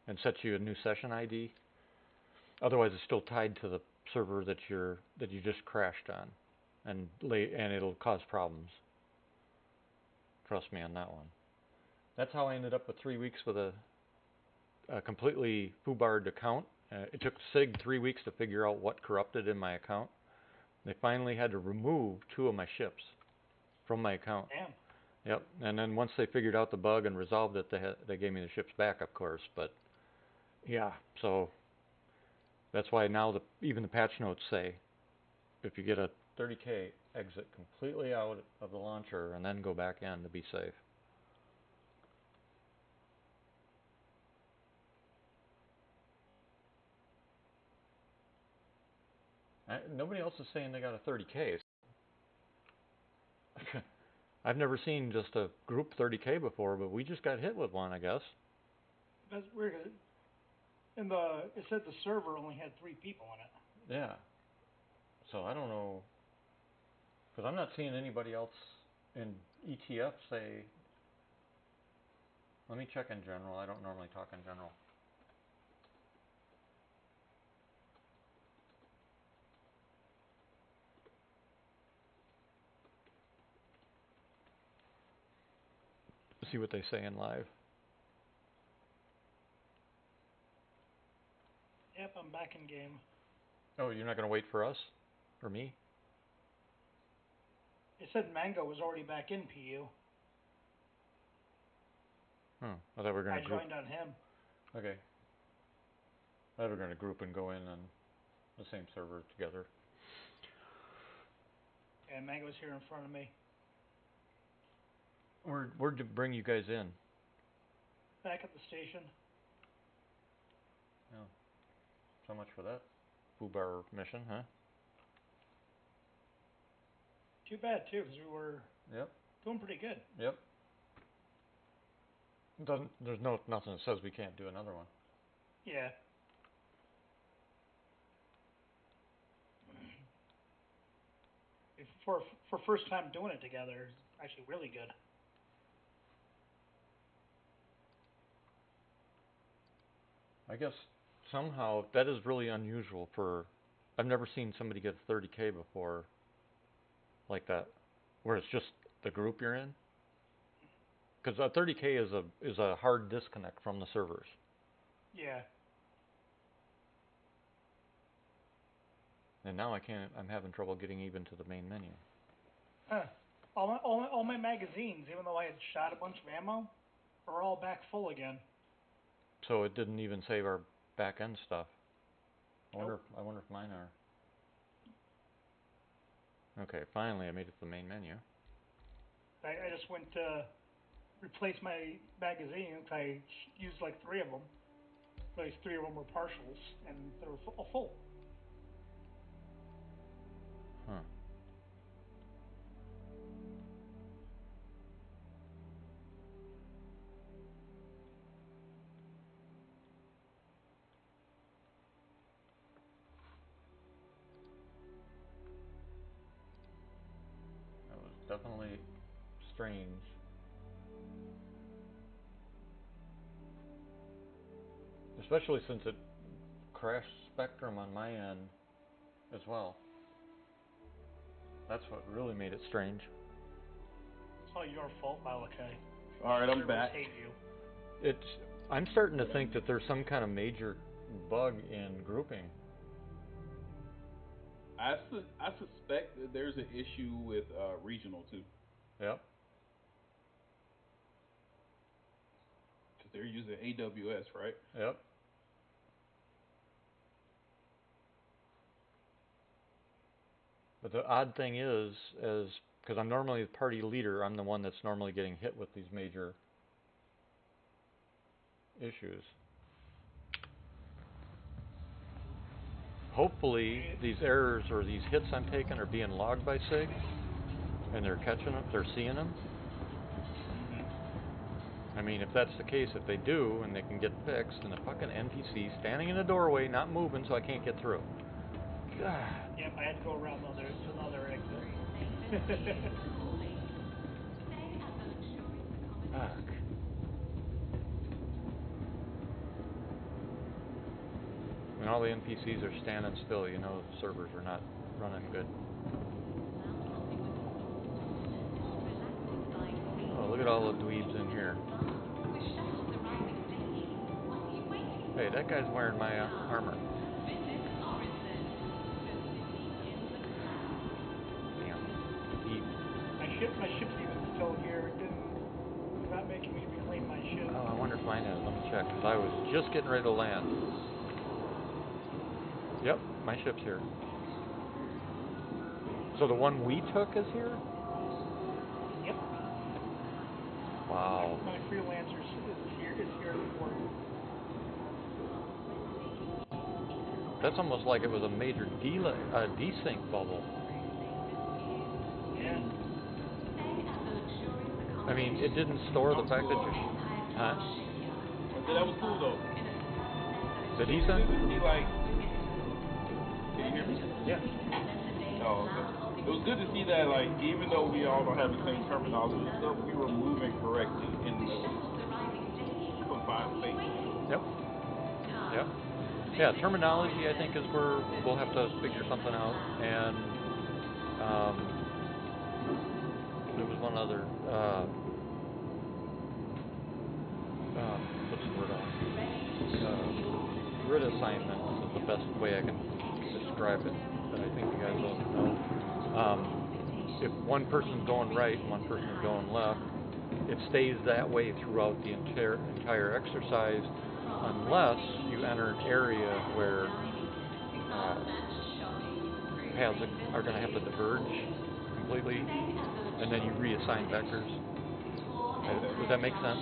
and sets you a new session ID. Otherwise, it's still tied to the server that you just crashed on, and it'll cause problems. Trust me on that one. That's how I ended up with 3 weeks with a completely foobarred account. It took SIG 3 weeks to figure out what corrupted in my account. They finally had to remove 2 of my ships from my account. Damn. Yep. And then once they figured out the bug and resolved it, they gave me the ships back, of course. But yeah, so that's why now even the patch notes say if you get a 30K, exit completely out of the launcher and then go back in to be safe. Nobody else is saying they got a 30K. I've never seen just a group 30K before, but we just got hit with one, I guess. That's weird. It said the server only had 3 people in it. Yeah. So I don't know, because I'm not seeing anybody else in ETF say. Let me check in general. I don't normally talk in general. See what they say in live. Yep, I'm back in game. Oh, you're not going to wait for us? Or me? It said Mango was already back in PU. I thought we were going to group. I joined on him. Okay. I thought we were going to group and go in on the same server together. And Mango's here in front of me. Where'd you bring you guys in? Back at the station. Oh. So much for that foobar mission, huh? Too bad, too, because we were doing pretty good. Yep. There's nothing that says we can't do another one. Yeah. For first time doing it together, it's actually really good. I guess somehow that is really unusual for. I've never seen somebody get 30K before. Like that, where it's just the group you're in. Because a 30K is a hard disconnect from the servers. Yeah. And now I'm having trouble getting even to the main menu. All my magazines, even though I had shot a bunch of ammo, are all back full again. So it didn't even save our back end stuff. I Nope. wonder if mine are. Okay, finally I made it to the main menu. I just went to replace my magazines. I used like 3 of them. At least 3 of them were partials, and they were full. Huh. That was definitely strange. Especially since it crashed Spectrum on my end as well. That's what really made it strange. It's all your fault, Battletech. Alright, I'm back. Hate you. I'm starting to think that there's some kind of major bug in grouping. I suspect that there's an issue with regional too. Yep. Because they're using AWS, right? Yep. But the odd thing is because I'm normally the party leader, I'm the one that's normally getting hit with these major issues. Hopefully these errors or these hits I'm taking are being logged by SIG, and they're catching them, they're seeing them. I mean, if that's the case, if they do, and they can get fixed, and the fucking NPC standing in the doorway, not moving, so I can't get through. God. Yep, I had to go around another exit. Fuck. When all the NPCs are standing still, you know the servers are not running good. Oh, look at all the dweebs in here. Hey, that guy's wearing my armor. Damn. My ship's even still here. It's not making me reclaim my ship. Oh, I wonder if mine is. Let me check, because I was just getting ready to land. Yep, my ship's here. So the one we took is here? Yep. Wow. My freelancer is here in the port. That's almost like it was a major desync bubble. Yeah. I mean, it didn't store the fact that you... Huh? That was cool though. The It's desync? good to see, like, can you hear me? Yeah. Oh, okay. It was good to see that, like, even though we all don't have the same terminology and stuff, we were moving correctly in the confined space. Yep. Yep. Yeah, terminology, I think, is where we'll have to figure something out. And there was one other, what's the word grid assignment is the best way I can describe it, but I think you guys all know. If one person's going right and one person is going left, it stays that way throughout the entire exercise, unless you enter an area where paths are going to have to diverge completely, and then you reassign vectors. Does that make sense?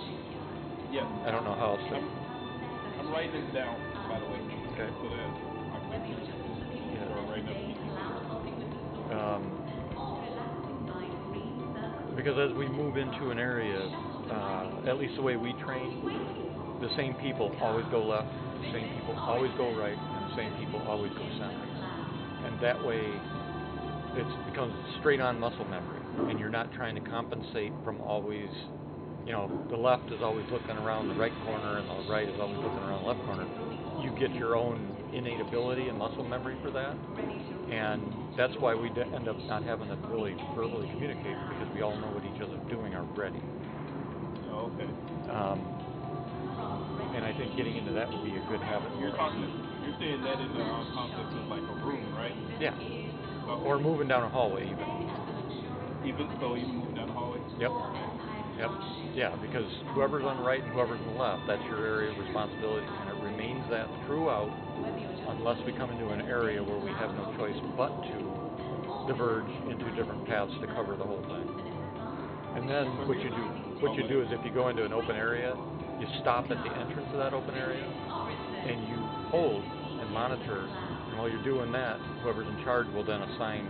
Yeah. I don't know how else to... I'm writing this down, by the way. Okay. So that I can start writing up. Because as we move into an area, at least the way we train, the same people always go left, the same people always go right, and the same people always go center. And that way, it becomes straight-on muscle memory, and you're not trying to compensate from always, you know, the left is always looking around the right corner, and the right is always looking around the left corner. You get your own innate ability and muscle memory for that, and that's why we end up not having to really verbally communicate, because we all know what each other's doing already. Oh, okay. And I think getting into that would be a good habit. You're saying that in the concept of like a room, right? Yeah. Oh. Or moving down a hallway even. Even moving down the hallway? Yep. Yep. Yeah, because whoever's on the right and whoever's on the left, that's your area of responsibility, and it remains that throughout, unless we come into an area where we have no choice but to diverge into different paths to cover the whole thing. And then what you do is, if you go into an open area, you stop at the entrance of that open area, and you hold and monitor. And while you're doing that, whoever's in charge will then assign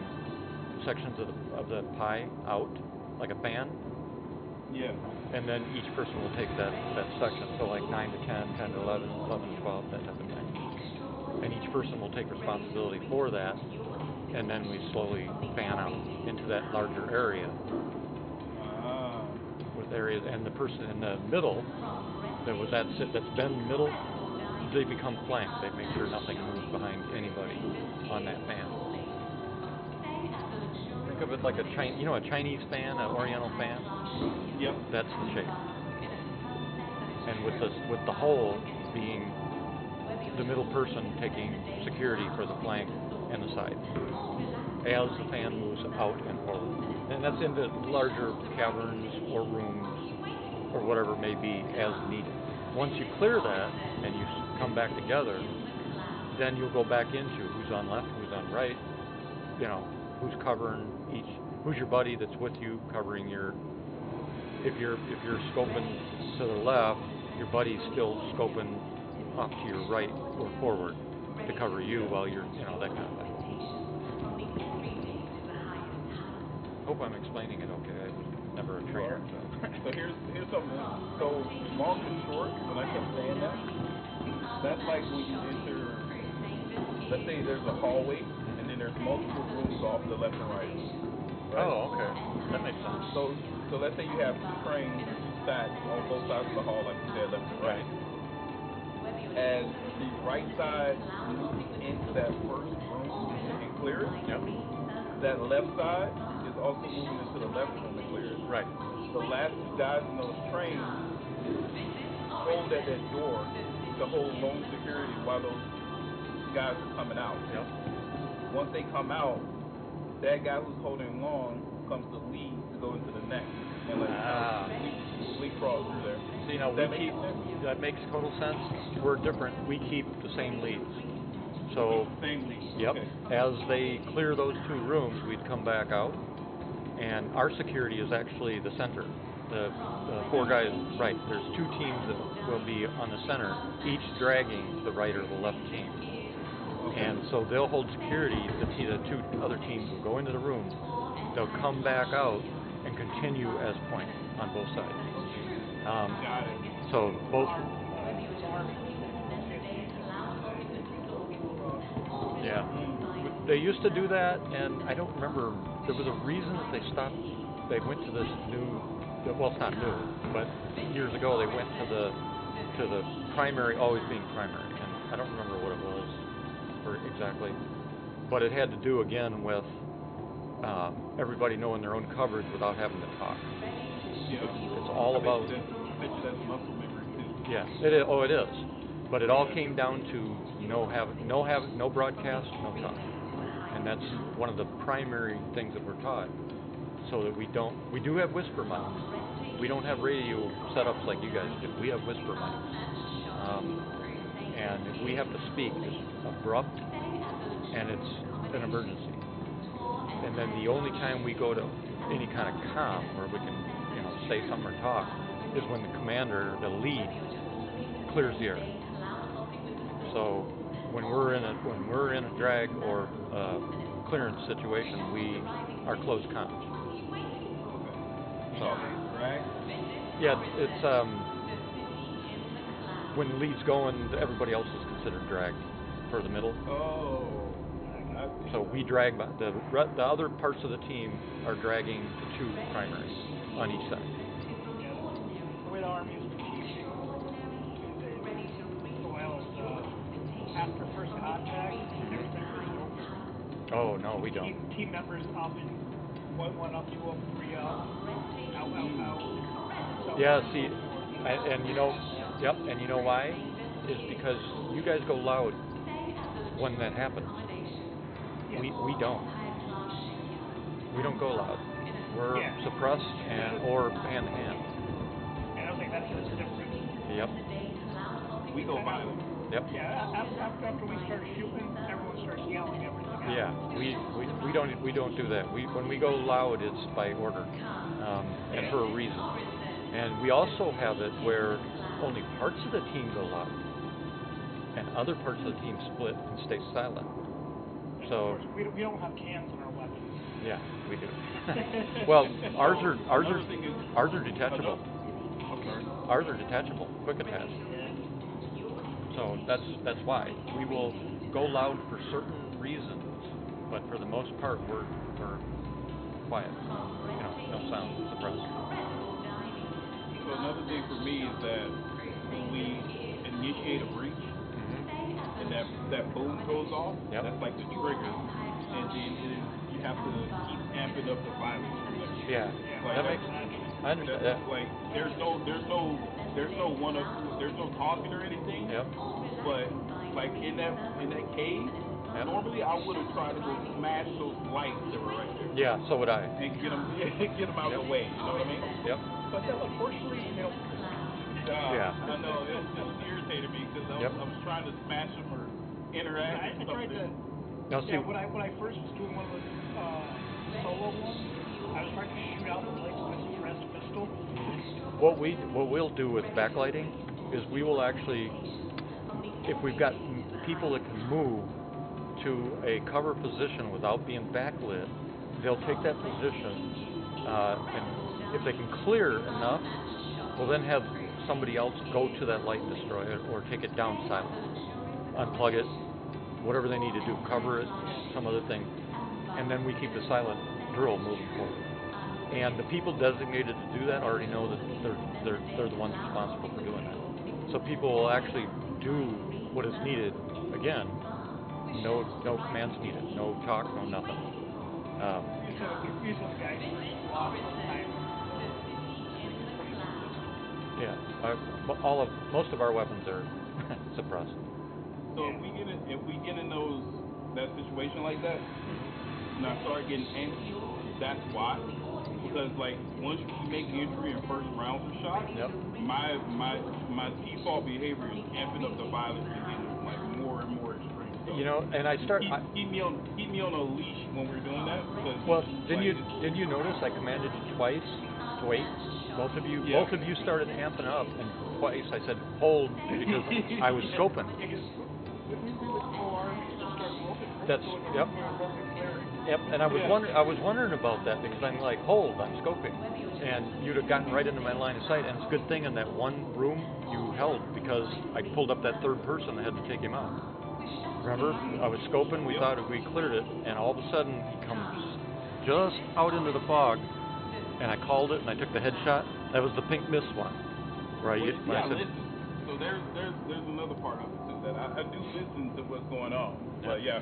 sections of the pie out, like a fan. Yeah. And then each person will take that section. So like 9 to 10, 10 to 11, 11 to 12, that type of thing. And each person will take responsibility for that, and then we slowly fan out into that larger area. With areas, and the person in the middle, that's been in the middle, they become flanked. They make sure nothing moves behind anybody on that fan. Think of it like a Chinese fan, an Oriental fan. Yep. That's the shape. And with the hole being the middle person taking security for the flank and the side, as the fan moves out and forward. And that's into larger caverns or rooms or whatever it may be as needed. Once you clear that and you come back together, then you'll go back into who's on left, who's on right, who's covering who's your buddy that's with you covering your, if you're scoping to the left, your buddy's still scoping off to your right or forward to cover you while you're, that kind of thing. Hope I'm explaining it okay. I'm never a trainer. So here's something. So long and short, when I kept saying that, that's like when you enter, let's say there's a hallway, and then there's multiple rooms off the left and right. Right? Oh, okay. That makes sense. So let's say you have two trains or two stacks on both sides of the hall, like you said, left and right. as the right side moves into that first room and clear it, Yep. that left side is also moving into the left room and clear it. Right. The last two guys in those trains hold at that door to hold lone security while those guys are coming out. Yep. Once they come out, that guy who's holding long comes to lead to go into the next. And leapfrog through there. So, you know, that makes total sense. We're different. We keep the same leads. So, same lead. Yep. Okay. As they clear those two rooms, we'd come back out, and our security is actually the center. The four guys, right? There's two teams that will be on the center, each dragging the right or the left team. Okay. And so they'll hold security. The two other teams will go into the room. They'll come back out and continue as point on both sides. Got it. So both. Yeah. They used to do that, and I don't remember. There was a reason that they stopped. They went to this new. Well, it's not new, but years ago they went to the primary always being primary, and I don't remember what it was or exactly, but it had to do again with everybody knowing their own coverage without having to talk. Yeah. It's all about. That's muscle memory too. Yeah, it is. Oh, it is. But it all came down to no broadcast, no talk, and that's one of the primary things that we're taught. So that we do have whisper mics. We don't have radio setups like you guys do. We have whisper mics, and if we have to speak, it's abrupt, and it's an emergency. And then the only time we go to any kind of comm where we can, say something or talk, is when the commander, the lead, clears the air. So when we're in a drag or clearance situation, we are closed comms. So, yeah, it's when the lead's going, everybody else is considered drag for the middle. Oh. So we drag the other parts of the team are dragging the two primaries on each side. Yeah, the way the Army is teaching after first contact, everything goes over. Oh no, we don't. Team members up and one up, two up, three up, out. So yeah, see, and yep, and you know why? Is because you guys go loud when that happens. Yeah. We don't. We don't go loud. We're suppressed or hand to hand. And I don't think that's different. Yep. We go violent. Yep. Yeah. After we start shooting, everyone starts yelling everything out. Yeah. We don't do that. When we go loud, it's by order, and for a reason. And we also have it where only parts of the team go loud, and other parts of the team split and stay silent. So we don't have cans in our weapons. Yeah, we do. Well, ours are detachable. Ours are detachable, quick attach. So that's why we will go loud for certain reasons, but for the most part we're quiet. No sound, suppressed. So another thing for me is that when we initiate a breach, and that boom goes off, that's like the trigger, and then you have to keep amping up the violence from there. Yeah, like that makes. I understand. That's like there's no talking or anything. Yep. But like in that cave, normally I would have tried to go smash those lights that were right there. Yeah, so would I. And get them out of the way. You know what I mean? Yep. But unfortunately, they don't. I know, it just irritated me because I was trying to smash them or interact. I tried to. When I first was doing one of those solo ones, I was trying to shoot out the lights with a suppressed pistol. What we'll do with backlighting is we will actually, if we've got people that can move to a cover position without being backlit, they'll take that position, and if they can clear enough, we'll then have somebody else go to that light and destroy it, or take it down silent, unplug it, whatever they need to do, cover it, some other thing, and then we keep the silent drill moving forward. And the people designated to do that already know that they're the ones responsible for doing that. So people will actually do what is needed. Again, no commands needed, no talk, no nothing. Usually the guys are lost all the time. Yeah, most of our weapons are suppressed. So if we get in that situation like that, and I start getting antsy, that's why. Because like once you make injury and first rounds are shot, Yep. my default behavior is amping up the violence and getting like more and more extreme. So You know, and I start. keep me on a leash when we're doing that. Well, didn't you notice I commanded you twice to wait? Both of you started amping up, and twice I said hold because I was scoping. That's yep. Yep, and I was wondering about that because I'm like, hold, I'm scoping, and you'd have gotten right into my line of sight. And it's a good thing in that one room you held because I pulled up that third person that had to take him out. Remember, I was scoping. We thought we cleared it, and all of a sudden he comes just out into the fog, and I called it and I took the headshot. That was the pink mist one, right? So there's another part of it too that I do listen to what's going on, but yeah.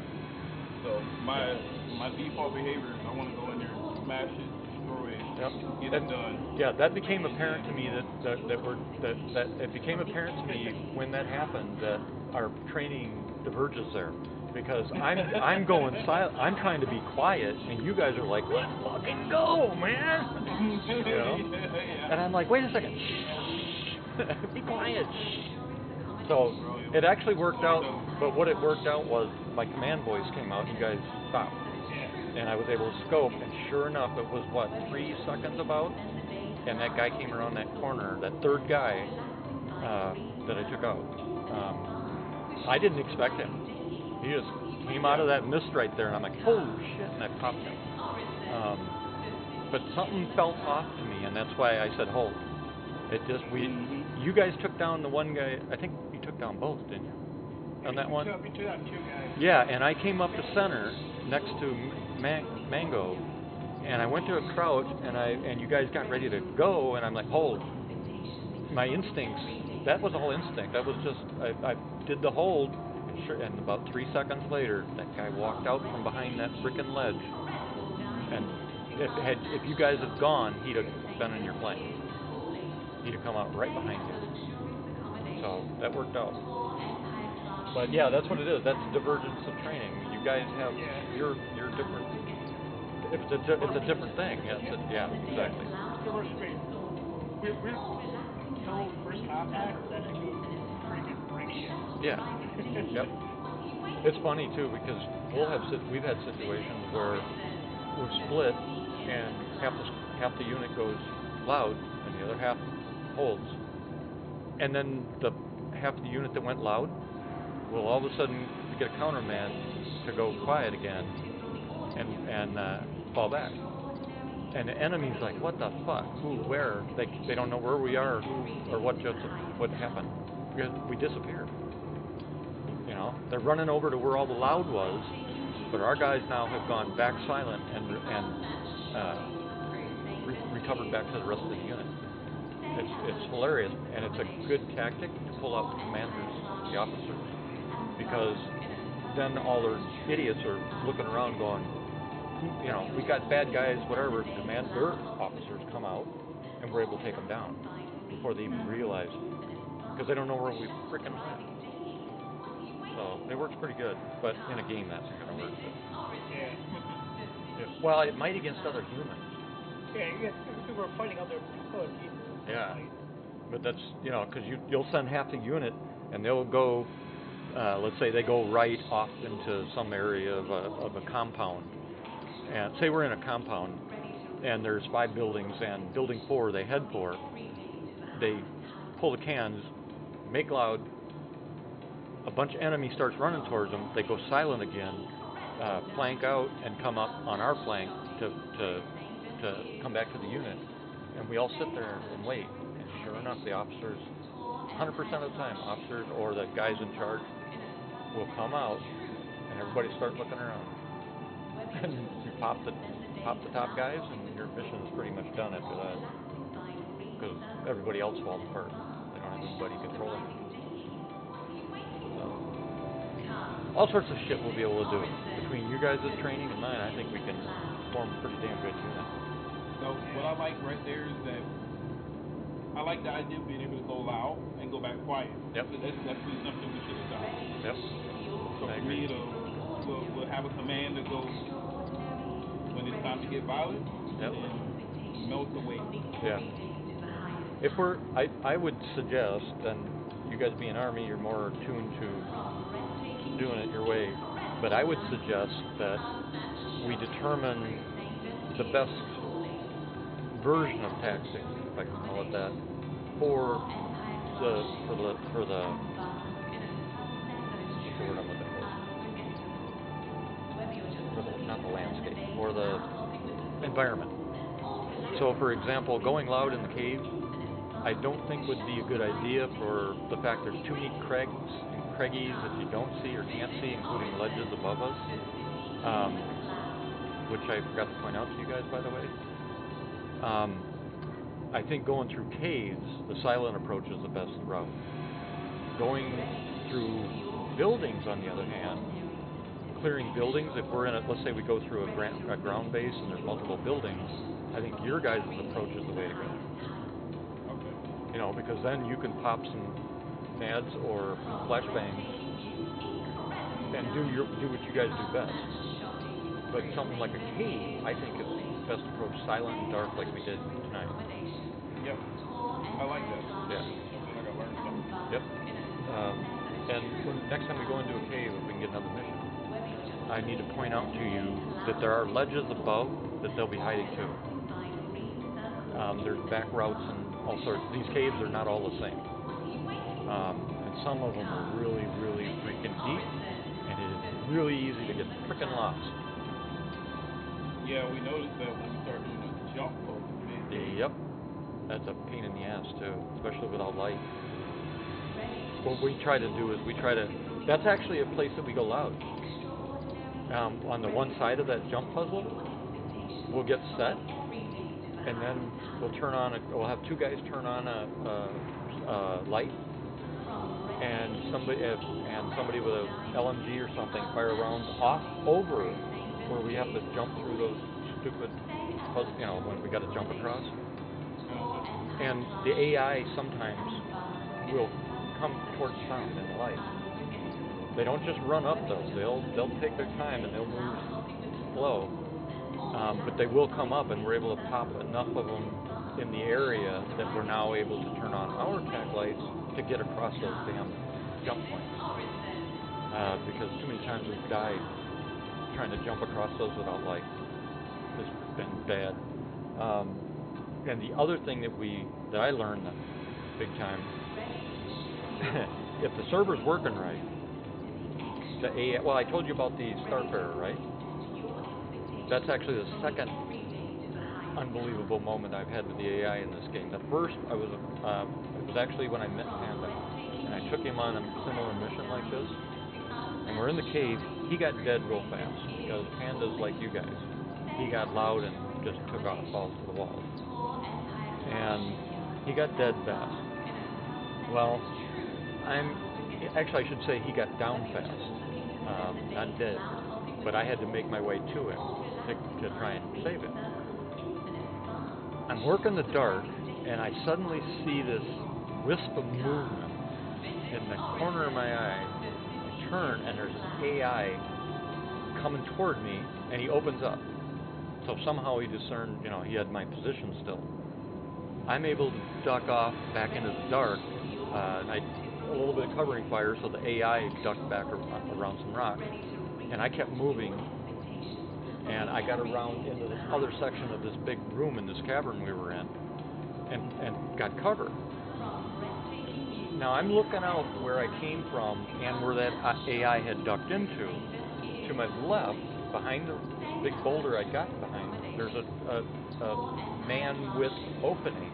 So my default behavior is I want to go in there and smash it, destroy it, get it done. Yeah, that became apparent to me that it became apparent to me when that happened that our training diverges there because I'm going silent. I'm trying to be quiet, and you guys are like, let's fucking go, man. You know? And I'm like, wait a second, shh, be quiet. So it actually worked out, but what it worked out was my command voice came out and you guys stopped. And I was able to scope, and sure enough, it was, 3 seconds about? And that guy came around that corner, that third guy that I took out. I didn't expect him. He just came out of that mist right there, and I'm like, holy shit, and I popped him. But something felt off to me, and that's why I said hold. You guys took down the one guy. I think you took down both, didn't you? On that one? We took out 2 guys. Yeah, and I came up to center next to Mango, and I went to a crouch, and you guys got ready to go, and I'm like, hold. My instincts, that was all instinct. That was just, I did the hold, and about 3 seconds later, that guy walked out from behind that frickin' ledge, and if you guys had gone, he'd have been in your flank. He'd have come out right behind you. So that worked out. But yeah, that's what it is. That's divergence of training. You guys have you're different. It's a different thing. Yeah, exactly. We're until first contact, then it goes freaking break. Yeah. Yep. It's funny too because we've had situations where we're split and half the unit goes loud and the other half holds, and then the half of the unit that went loud will all of a sudden get a counterman to go quiet again and fall back. And the enemy's like, what the fuck? Who? Where? They don't know where we are, or who, or what happened. We disappeared. You know, they're running over to where all the loud was, but our guys now have gone back silent and recovered back to the rest of the unit. It's hilarious, and it's a good tactic to pull out the commanders, the officers, because then all their idiots are looking around going, you know, we got bad guys, whatever. Their officers come out, and we're able to take them down before they even realize, because they don't know where we frickin' went. So it works pretty good, but in a game that's not going to work. Well, it might against other humans. Yeah, if we're fighting other people. Yeah, but that's, you know, because you'll send half the unit, and they'll go, let's say they go right off into some area of a compound. And say we're in a compound, and there's 5 buildings, and building 4 they head for. They pull the cans, make loud. A bunch of enemy starts running towards them. They go silent again, flank out, and come up on our flank to come back to the unit. And we all sit there and wait. And sure enough, the officers, 100% of the time, officers or the guys in charge will come out, and everybody start looking around. And you pop the top guys, and your mission is pretty much done after that. Because everybody else falls apart. They don't have anybody controlling them. all sorts of shit we'll be able to do. Between you guys' training and mine, I think we can form a pretty damn good unit. So what I like right there is that I like the idea of being able to go loud and go back quiet. Yep. So that's definitely something we should adopt. Yep. So I for agree. me, we'll have a command that goes when it's time to get violent Yep. and melt away. Yeah. If I would suggest, and you guys being Army, you're more attuned to doing it your way, but I would suggest that we determine the best version of tactics, if I can call it that, for the what's the word I'm looking for? Not the landscape, or the environment. So, for example, going loud in the cave, I don't think would be a good idea for the fact there's too many crags and craggies that you don't see or can't see, including ledges above us, which I forgot to point out to you guys, by the way. I think going through caves, the silent approach is the best route. Going through buildings, on the other hand, clearing buildings, if we're in a, let's say we go through a ground base and there's multiple buildings, I think your guys' approach is the way to go. Okay. You know, because then you can pop some nads or flashbangs and do what you guys do best. But something like a cave, I think is best approach, silent and dark, like we did tonight. Yep. I like that. Yeah. I feel like I learned something. Yep. And next time we go into a cave, if we can get another mission, I need to point out to you that there are ledges above that they'll be hiding to. There's back routes and all sorts. These caves are not all the same. And some of them are really, really freaking deep, and it is really easy to get freaking lost. Yeah, we noticed that when we started doing the jump post, man. Yep. That's a pain in the ass, too, especially without light. What we try to do is that's actually a place that we go loud. On the one side of that jump puzzle, we'll get set, and then we'll have two guys turn on a light, and somebody with a LMG or something fire rounds off over where we have to jump through those stupid puzzles, you know, when we got to jump across. And the AI sometimes will come towards sound and light. They don't just run up though. They'll take their time and they'll move slow. But they will come up, and we're able to pop enough of them in the area that we're now able to turn on our tack lights to get across those damn jump points. Because too many times we've died trying to jump across those without light. It's been bad. And the other thing that I learned big time, if the server's working right, well, I told you about the Starfarer, right? That's actually the second unbelievable moment I've had with the AI in this game. The first, it was actually when I met Panda, and I took him on a similar mission like this, and we're in the cave. He got dead real fast, because Panda's like you guys. He got loud and just took off, balls to the wall. And he got dead fast. Well, actually I should say he got down fast, not dead, but I had to make my way to him to try and save him. I'm working the dart, and I suddenly see this wisp of movement in the corner of my eye. I turn, and there's an AI coming toward me, and he opens up. So somehow he discerned, he had my position still. I'm able to duck off back into the dark, and a little bit of covering fire, so the AI ducked back around some rocks, and I kept moving, and I got around into this other section of this big room in this cavern we were in, and got cover. Now I'm looking out where I came from and where that AI had ducked into. To my left, behind this big boulder I got behind, there's a man-width opening,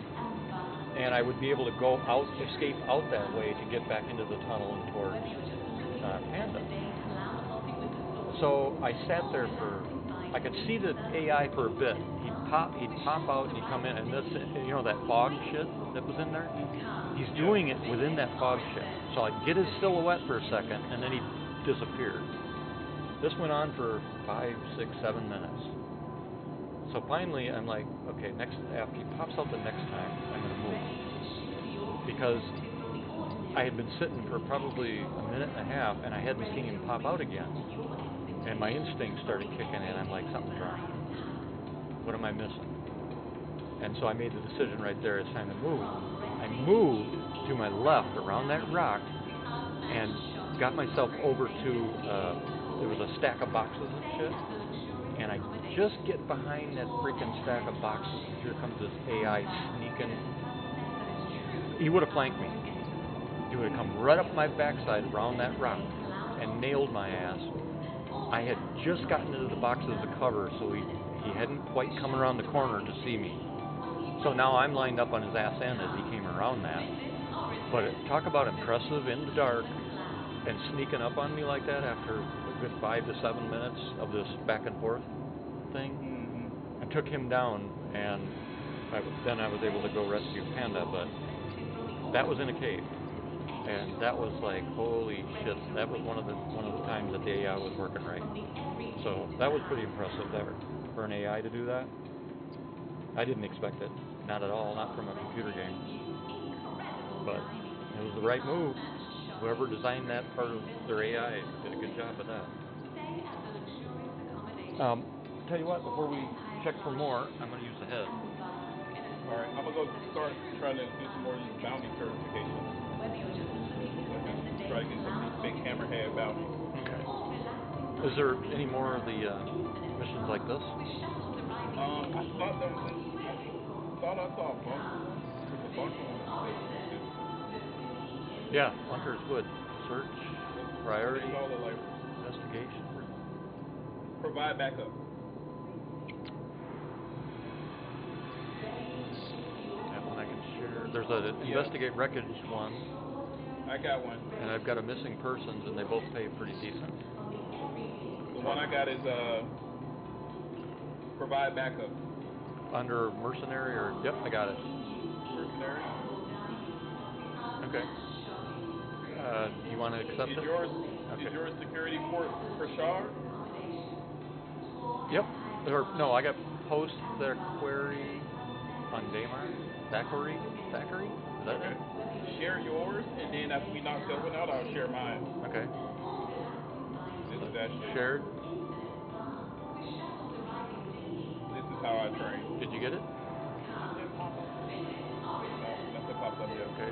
and I would be able to escape out that way to get back into the tunnel and towards Panda. So I sat there I could see the AI for a bit. He'd pop out and he'd come in, and this, that fog shit that was in there, he's doing it within that fog shit. So I'd get his silhouette for a second, and then he'd disappeared. This went on for 5, 6, 7 minutes. So finally, I'm like, okay, after he pops out the next time, I'm going to move. Because I had been sitting for probably a minute and a half, and I hadn't seen him pop out again. And my instincts started kicking in. I'm like, something's wrong. What am I missing? And so I made the decision right there, it's time to move. I moved to my left around that rock and got myself over to, there was a stack of boxes and shit. And I just get behind that freaking stack of boxes, and here comes this AI sneaking. He would have flanked me. He would have come right up my backside around that rock and nailed my ass. I had just gotten into the boxes of cover, so he hadn't quite come around the corner to see me. So now I'm lined up on his ass end as he came around that. But talk about impressive in the dark and sneaking up on me like that after a good 5 to 7 minutes of this back and forth thing. Mm-hmm. I took him down, and then I was able to go rescue Panda, but that was in a cave. And that was like, holy shit, that was one of the times that the AI was working right. So that was pretty impressive there for an AI to do that. I didn't expect it, not at all, not from a computer game. But it was the right move. Whoever designed that part of their AI did a good job of that. Tell you what, before we check for more, I'm going to use the head. Alright, I'm going to go start trying to do some more of these bounty certifications. Try to get some of these big hammerhead bounties. Okay. Is there any more of the missions like this? I thought I saw a bunker. There's a bunker one that we could do. Yeah, bunker's good. Search, priority, All the like investigation. provide backup. That one I can share. There's an investigate wreckage one. I got one. And I've got a missing persons, and they both pay pretty decent. The one I got is provide backup. Under mercenary or yep, I got it. Mercenary. Okay. You want to accept it? Is yours security port for Shard? Yep. Or no, I got post their query on Daymar. Thackeray? Is that Okay. it? Share yours, and then after we knock that one out, I'll share mine. Okay. This is actually shared. This is how I train. Did you get it? Nothing popped up yet. Okay.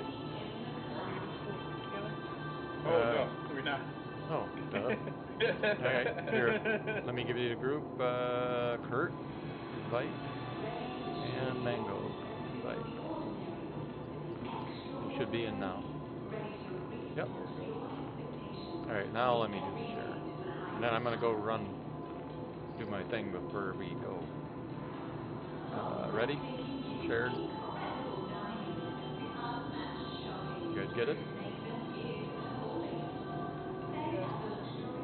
Oh no, we're not. Oh, duh. Alright, here. Let me give you the group. Kurt, invite. And Mango, invite. You should be in now. Yep. Alright, now let me do the share. And then I'm going to go do my thing before we go. Ready? Shared. You guys get it?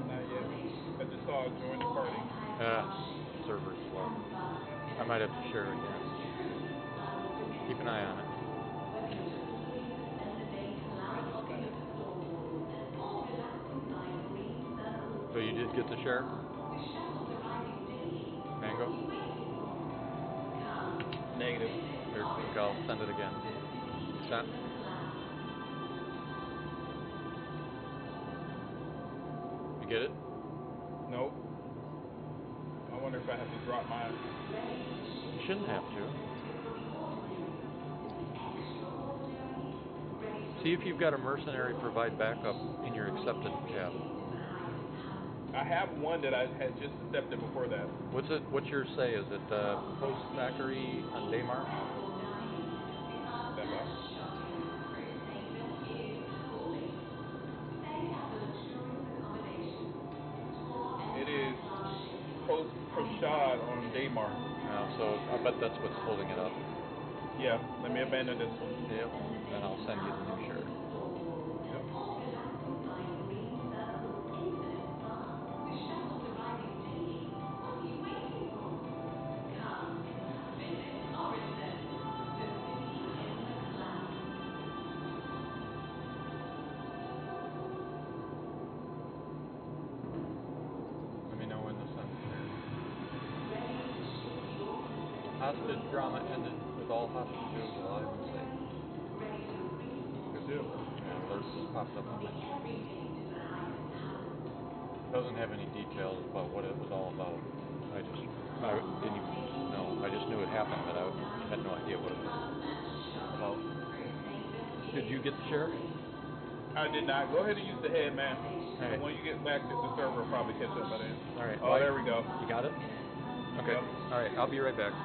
Not yet. I just saw join the party. Server's slow. I might have to share again. Keep an eye on it. So you did get the share? Mango? Negative. Here, I'll send it again. Chat. You get it? Nope. I wonder if I have to drop mine. You shouldn't have to. See if you've got a mercenary provide backup in your accepted tab. I have one that I had just accepted before that. What's yours say? Is it post Thackeray on Daymar? Stand by. It is post Prashad on Daymar. So I bet that's what's holding it up. Yeah, let me abandon this one. Yep. Then I'll send you the new shirt. Yep. hostage drama ended with all hostages alive and safe. Good deal. An alert just popped up on my screen. Doesn't have any details about what it was all about. I didn't even know. I just knew it happened, but I had no idea what it was about. Did you get the share? I did not. Go ahead and use the head, man. Alright. When you get back, the server will probably catch up by then. Alright. Oh, there we go. You got it? Okay. Yep. Alright, I'll be right back.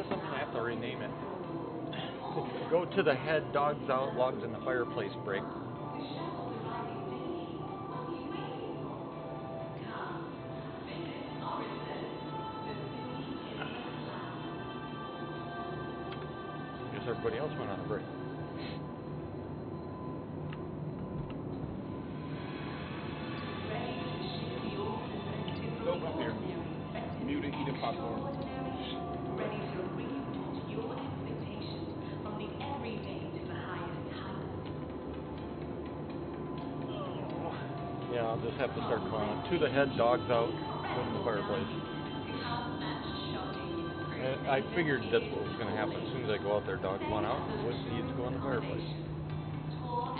guess I'm gonna have to rename it. Go to the head, dogs out, logs in the fireplace break. Guess everybody else went on a break. Nope, I'm here. Muted, eating popcorn. Ready to reinforce your expectations from the everyday to the highest heights. Yeah, I'll just have to start calling it. To the head, dogs out, wood in the fireplace. And I figured that's what was going to happen. As soon as I go out there, dogs want out, and wood needs to go in the fireplace. Or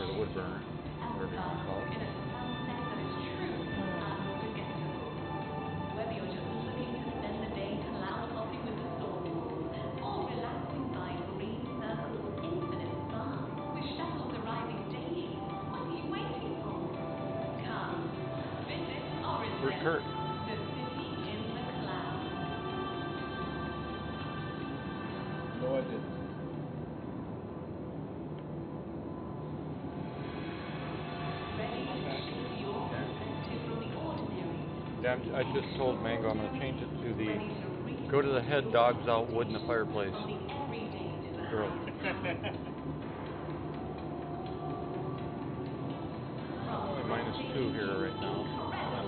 the wood burner, whatever you want to call it. Whether you're just looking to spend the day to lounge coffee with the stormtroops, or relaxing by green circles, infinite spa, with shuttles arriving daily, what are you waiting for? Come, visit Orange. Where's Kurt? The city in the clouds. No, I didn't. Ready to shift your perspective from the ordinary. Yeah, I just told Mango I'm going to change it to the go to the head, dogs out, wood in the fireplace. From the everyday to the Girl. Only -2 here right now. Not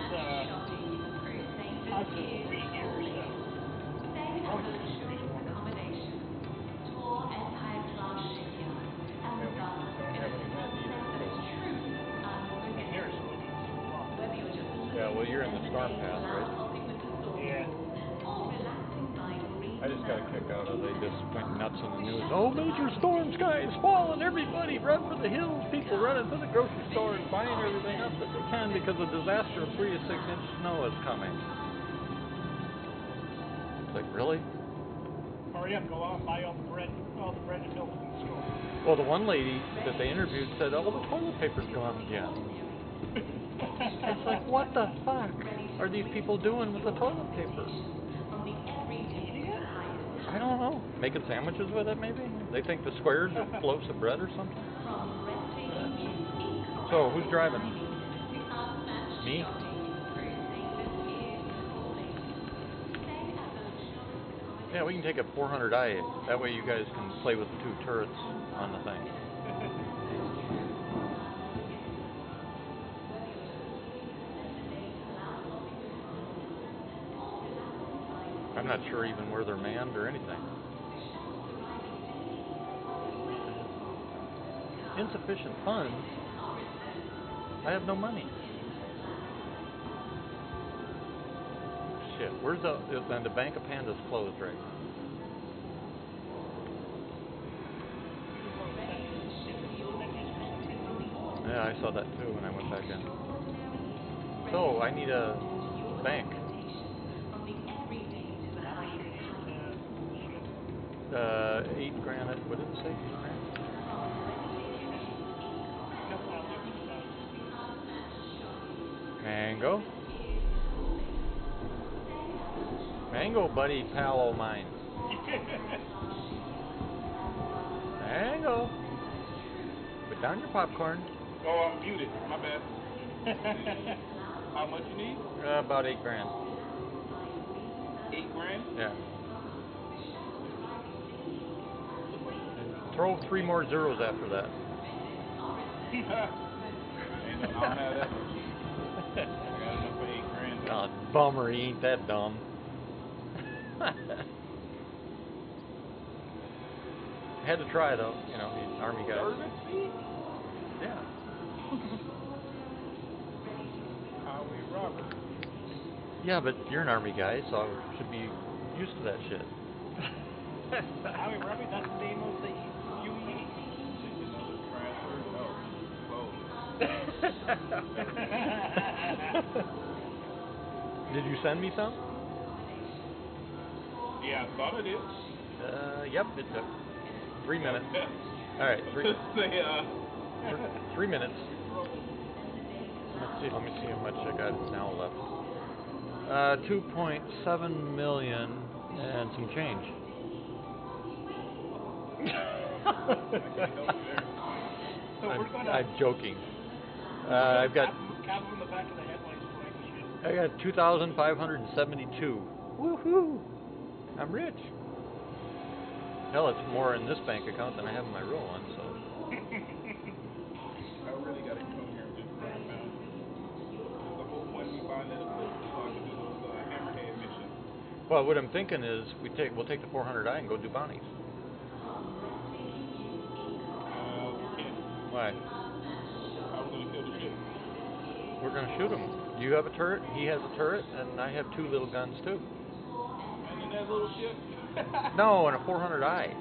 bad. It's positive 3 here, so. Always a freeze warmer. And here's Yeah, well, you're in the storm path, right? yeah. I just got a kick out of they just went nuts on the news. Oh, major storm skies falling, everybody run for the hills. People running to the grocery store and buying everything up that they can because a disaster of 3 to 6 inch snow is coming. It's like, really? Hurry up, go out and buy all the bread and milk from the store. Well, the one lady that they interviewed said, oh, the toilet paper's gone again. It's like, what the fuck are these people doing with the toilet paper? I don't know. Making sandwiches with it, maybe? They think the squares are loaves of bread or something? So, who's driving? Me? Yeah, we can take a 400i. That way you guys can play with the 2 turrets on the thing. I'm not sure even where they're manned or anything. Insufficient funds? I have no money. Shit, where's the Bank of Panda's closed right now. Yeah, I saw that too when I went back in. So, I need a bank. 8 grand, what did it say? 8 grand? Mango? Mango, buddy, pal o' mine. Mango. Put down your popcorn. Oh, I'm muted. My bad. How much you need? About 8 grand. 8 grand? Yeah. And throw 3 more zeros after that. Ain't no, I don't have that much. I got enough for 8 grand. Oh, bummer, he ain't that dumb. Had to try though, you know, he's an army guy. Yeah. Highway robber. Yeah, but you're an army guy, so I should be used to that shit. Howie Robbie, that's the name of the UE. Take another transfer? No. Close. Did you send me some? Yeah, I thought I did. Yep, it took 3 minutes. All right, 3 minutes. Say, 3 minutes. Let me see how much I got now left. 2.7 million and some change. So we're gonna. I'm joking. I've got. Cap on the back of the headlights for like shit. I got 2,572. Woohoo! I'm rich. Hell, it's more in this bank account than I have in my real one. So. I really gotta come here and just run around. The whole point of me buying it is so I can do those hammerhead missions. Well, what I'm thinking is we'll take the 400i and go do bounties. We can't. Why? How are we gonna kill the ship? We're gonna shoot him. You have a turret, he has a turret, and I have 2 little guns too. And in that little ship? No, and a 400i.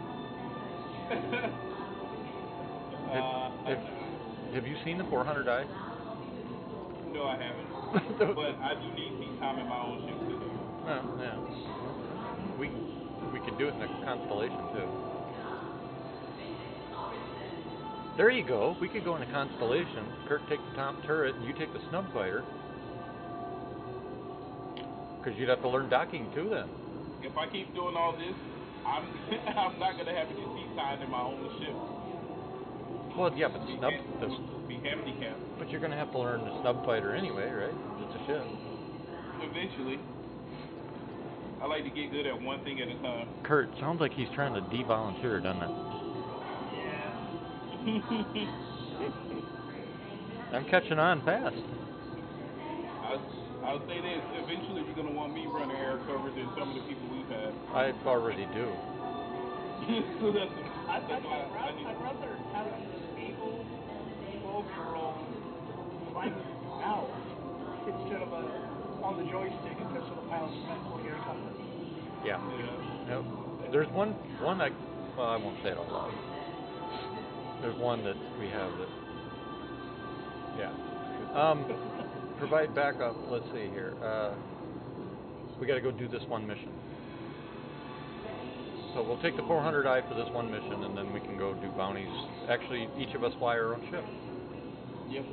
Have you seen the 400i? No, I haven't. But I do need me time in my own ship too. Well, yeah. We could do it in a constellation too. There you go. We could go in a constellation. Kirk take the top turret, and you take the snub fighter. Because you'd have to learn docking too then. If I keep doing all this, I'm I'm not gonna have any seat time in my own ship. Well, yeah, but Be handicapped. But you're gonna have to learn the snub fighter anyway, right? It's a ship. Eventually. I like to get good at one thing at a time. Kurt, sounds like he's trying to de-volunteer, doesn't it? Yeah. I'm catching on fast. I'll say this, eventually you're going to want me running air coverage than some of the people we've had. I already do. So that's I'd why I need rather have a stable 12-year-old flying with his mouse instead of on the joystick instead of the mouse when you're coming. Yeah. Yeah. Yep. There's one I won't say it out loud. There's one that we have that, yeah. Provide backup, let's see here. We gotta go do this one mission. So we'll take the 400i for this one mission, and then we can go do bounties. Actually, each of us fly our own ship. Yep.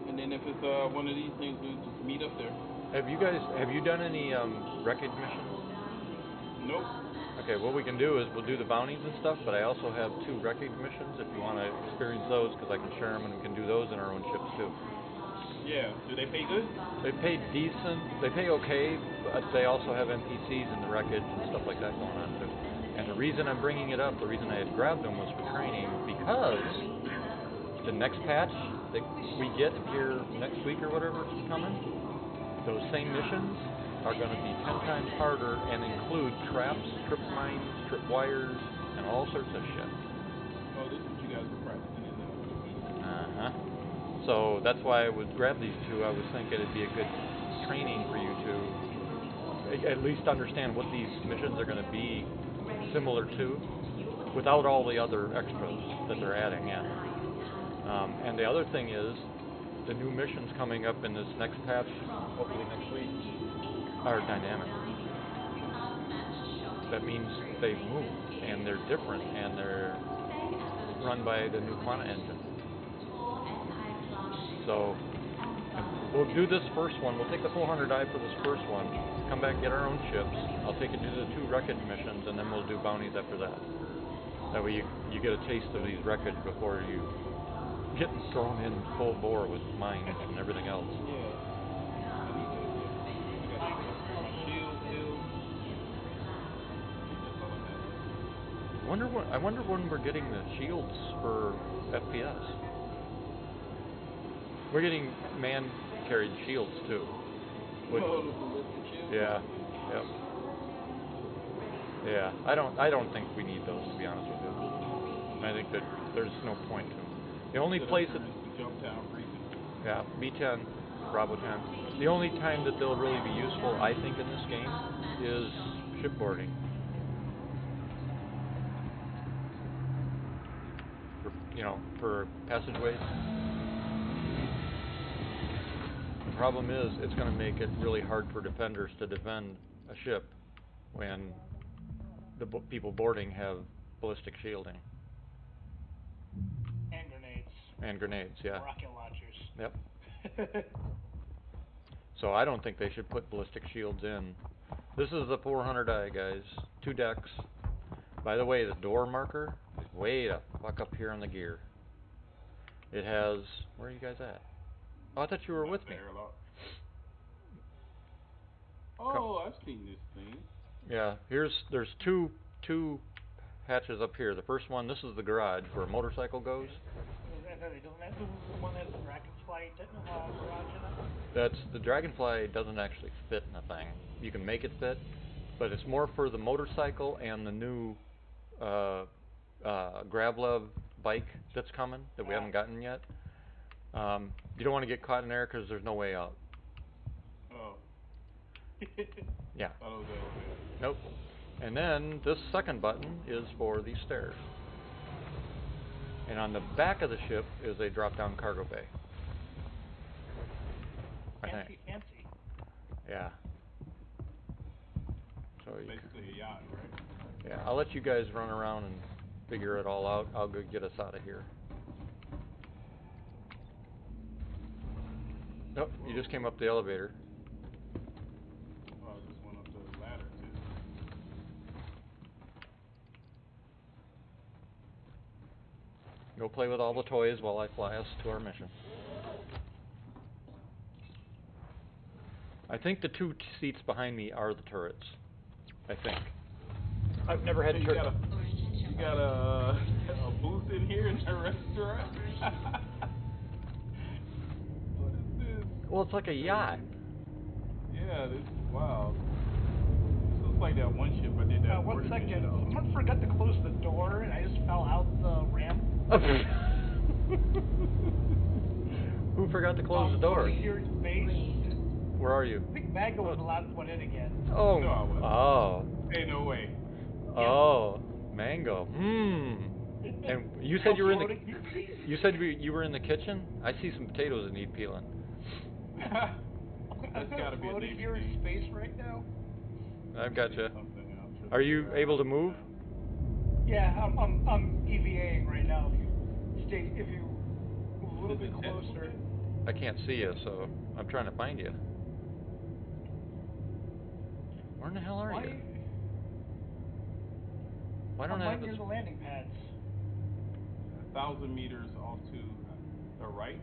And then if it's one of these things, we just meet up there. Have you done any wreckage missions? Nope. Okay, what we can do is we'll do the bounties and stuff, but I also have 2 wreckage missions if you want to experience those, because I can share them and we can do those in our own ships too. Yeah. Do they pay good? They pay decent, they pay okay, but they also have NPCs in the wreckage and stuff like that going on too. And the reason I'm bringing it up, the reason I had grabbed them was for training, because the next patch that we get here next week or whatever it's coming, those same missions are going to be 10 times harder and include traps, trip mines, trip wires, and all sorts of shit. Oh, this is what you guys were practicing in the Uh-huh. So that's why I would grab these 2. I was thinking it'd be a good training for you to at least understand what these missions are going to be similar to, without all the other extras that they're adding in. And the other thing is, the new missions coming up in this next patch, hopefully next week, are dynamic. That means they've moved, and they're different, and they're run by the new Quanta engine. So, we'll do this first one. We'll take the 400i for this first one, come back, get our own ships. I'll take you to the 2 wreckage missions, and then we'll do bounties after that. That way you get a taste of these wreckage before you get thrown in full bore with mines and everything else. Yeah. I wonder when we're getting the shields for FPS. We're getting man-carried shields too. Which, yeah. Yep. Yeah. I don't think we need those, to be honest with you. I think that there's no point to them. The only place that yeah, B10, Bravo 10. The only time that they'll really be useful, I think, in this game is shipboarding. For passageways. The problem is, it's going to make it really hard for defenders to defend a ship when the people boarding have ballistic shielding. And grenades. And grenades, yeah. Rocket launchers. Yep. So I don't think they should put ballistic shields in. This is the 400i, guys. 2 decks. By the way, the door marker is way up, fuck up here on the gear. It has... Where are you guys at? Oh, I thought you were with me. Oh, I've seen this thing. Yeah, there's two hatches up here. The first one, this is the garage where a motorcycle goes. This is the one that has the Dragonfly garage in it? The Dragonfly doesn't actually fit in the thing. You can make it fit, but it's more for the motorcycle and the new Gravlev bike that's coming that we haven't gotten yet. You don't want to get caught in there because there's no way out. Oh. Yeah. I don't know. Nope. And then this second button is for the stairs. And on the back of the ship is a drop-down cargo bay. Fancy. Yeah. So you basically a yacht, right? Yeah, I'll let you guys run around and figure it all out. I'll go get us out of here. Nope, you just came up the elevator. Oh, I just went up the ladder too. Go play with all the toys while I fly us to our mission. I think the 2 seats behind me are the turrets. I think. I've never had a turret. You got a booth in here in the restaurant? What is this? Well, it's like a yacht. Yeah, this is wild. This looks like that one ship I did that. 1 second. Someone forgot to close the door and I just fell out the ramp. Who forgot to close the door? Here in space. Where are you? I think Mango was the last one in again. Oh. No, I wasn't. Oh. Hey, no way. Oh. Mango. And you said you were in the... You said you were in the kitchen? I see some potatoes that need peeling. That's gotta be a floating Navy here in thing. space right now. I've got you. Are you able to move? Yeah, I'm EVAing right now. If you move a little bit closer. I can't see you, so I'm trying to find you. Where in the hell are you? Why don't I have right near the landing pads. 1,000 meters off to the right.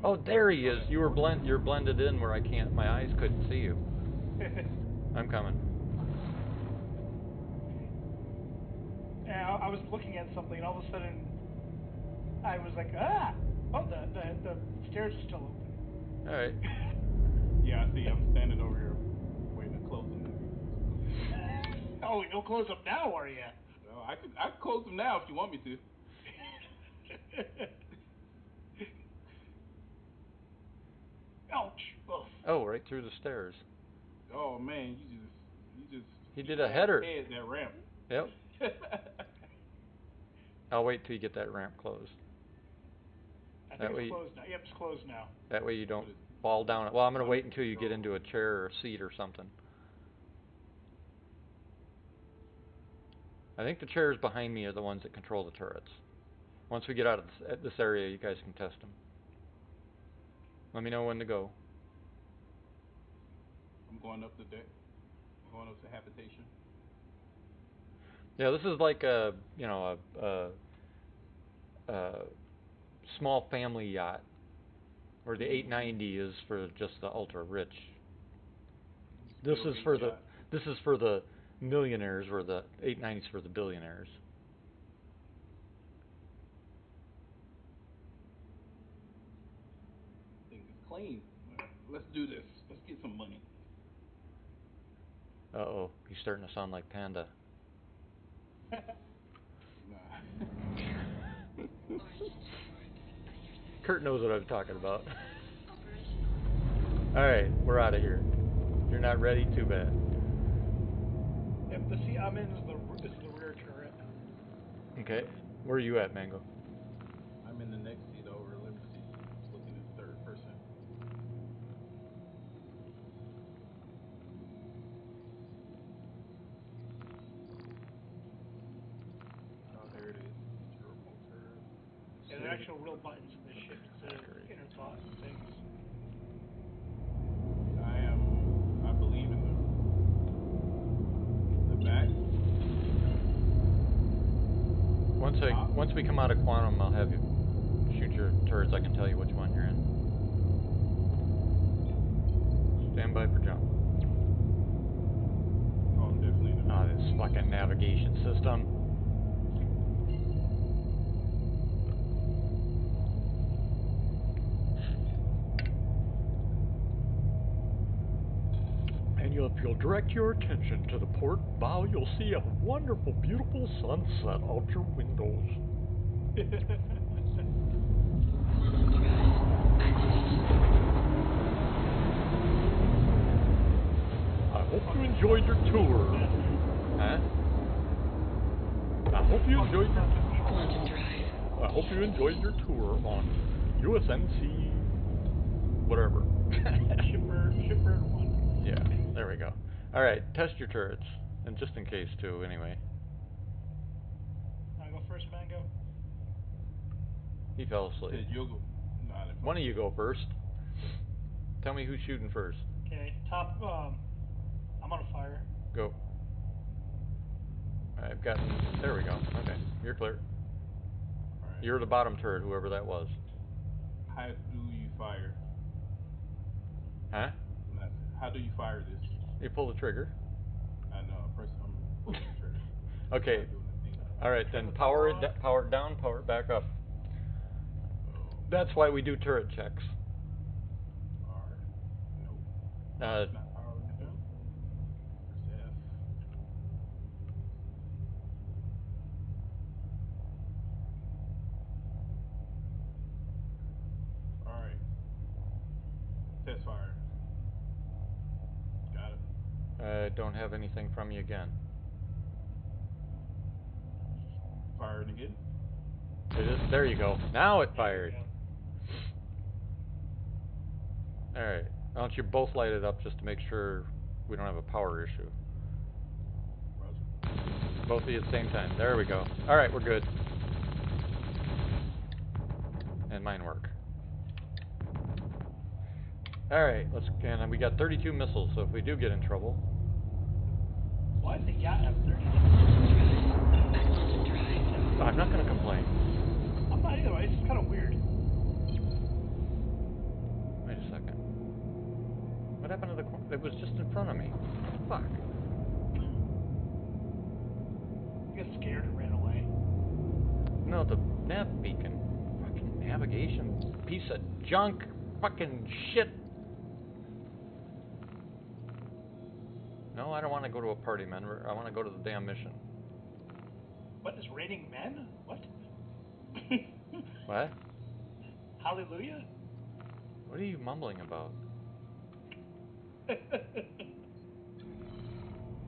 Oh, there he is. You're blended in where I can't. My eyes couldn't see you. I'm coming. Yeah, I was looking at something, and all of a sudden, I was like, ah! Oh, the stairs are still open. All right. Yeah, I see. I'm standing over here waiting to close them. Oh, you'll close them now, are you? Well, I could close them now if you want me to. Ouch! Ugh. Oh, right through the stairs. Oh man, you just. He did a header. Head that ramp. Yep. I'll wait till you get that ramp closed. I think it's closed now. Yep, it's closed now. That way you don't fall down it. Well, I'm going to wait until you get into a chair or a seat or something. I think the chairs behind me are the ones that control the turrets. Once we get out of this area, you guys can test them. Let me know when to go. I'm going up the deck. I'm going up to habitation. Yeah, this is like a small family yacht, where the 890 is for just the ultra rich. This is for the millionaires, where the 890 is for the billionaires. I think it's clean. Let's do this. Let's get some money. Uh-oh, he's starting to sound like Panda. Kurt knows what I'm talking about. Alright, we're out of here. You're not ready? Too bad. Yep, the seat I'm in is the rear turret. Okay, where are you at, Mango? I'm in the next seat over. Let me see. Just looking at third person. Oh, there it is. Your remote turret. Yeah, there are actual real buttons in this ship instead of inner thought thing. once we come out of quantum, I'll have you shoot your turrets. I can tell you which one you're in. Stand by for jump. Oh, I'm definitely in the Oh, this fucking navigation system. And if you'll direct your attention to the port bow, you'll see a wonderful, beautiful sunset out your windows. I hope you enjoyed your tour. Huh? I hope you enjoyed your I hope you enjoyed your tour on USNC whatever. Shipper 1. Yeah, there we go. Alright, test your turrets. And just in case too, anyway. I go first, Mango. He fell asleep. Said you'll go. Nah, I didn't One of you go first. Tell me who's shooting first. Okay, top, I'm on fire. Go. I've gotten... There we go. Okay, you're clear. Alright. You're the bottom turret, whoever that was. How do you fire? Huh? How do you fire this? You pull the trigger. I know. I'm pulling the trigger. Okay. I'm not doing a thing. Alright, then power it down, power it back up. Oh, That's why we do turret checks. R. Nope. It's not powering it down. Press F. Alright. Test fire. Got it. I don't have anything from you again. Firing again. It is, there you go. Now it fired. Alright. Why don't you both light it up just to make sure we don't have a power issue. Roger. Both of you at the same time. There we go. Alright, we're good. And mine work. Alright, and we got 32 missiles, so if we do get in trouble. Why did the yacht have 30? I'm not gonna complain. I'm not either. It's just kind of weird. Wait a second. What happened to the... It was just in front of me. Fuck. You got scared and ran away. No, the nav beacon. Fucking navigation piece of junk. Fucking shit. No, I don't want to go to a party, man. I want to go to the damn mission. What is raining men? What? What? Hallelujah? What are you mumbling about?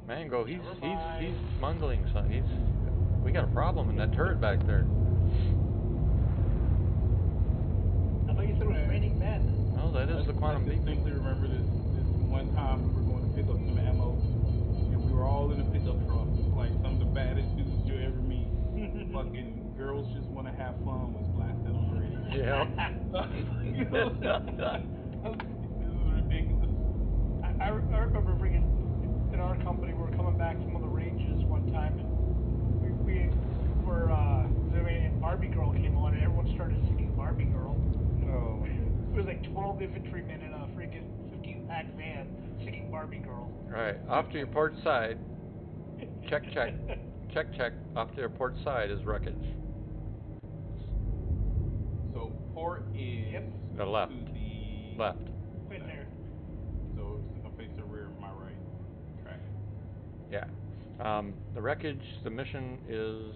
Mango, he's mumbling something. We got a problem in that turret back there. I thought you said it was raining men. No, that is the quantum I beacon. distinctly remember this one time we were going to pick up some ammo, and we were all in a pickup truck, like some of the baddest dudes you ever meet. Fucking girls just want to have fun was blasted on the radio. Yeah. This is ridiculous. I remember bringing, in our company, we were coming back from one of the ranges one time, and we were, and Barbie Girl came on, and everyone started singing Barbie Girl. Oh my goodness. It was like 12 infantrymen in a freaking 15-pack van singing Barbie Girl. Right, off to your port side. Check, check. Check, check. Off to your port side is wreckage. So port is The left. to the Left. Right there. So it's gonna face the rear of my right track. Yeah. The wreckage, the mission is...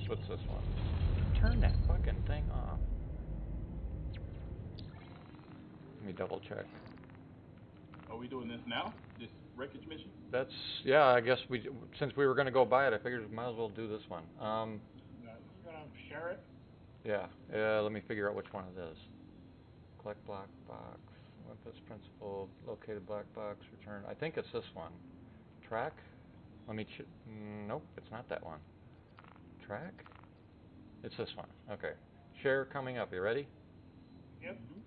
What's this one? Turn that fucking thing off. Let me double check. Are we doing this now? This wreckage mission? That's... Yeah, I guess since we were going to go by it, I figured we might as well do this one. You gonna share it? Yeah. Let me figure out which one it is. Collect black box. Weapons principal. Located black box. Return. I think it's this one. Track. Let me... Nope, it's not that one. Track? It's this one. Okay. Share coming up. You ready? Yep. Mm-hmm.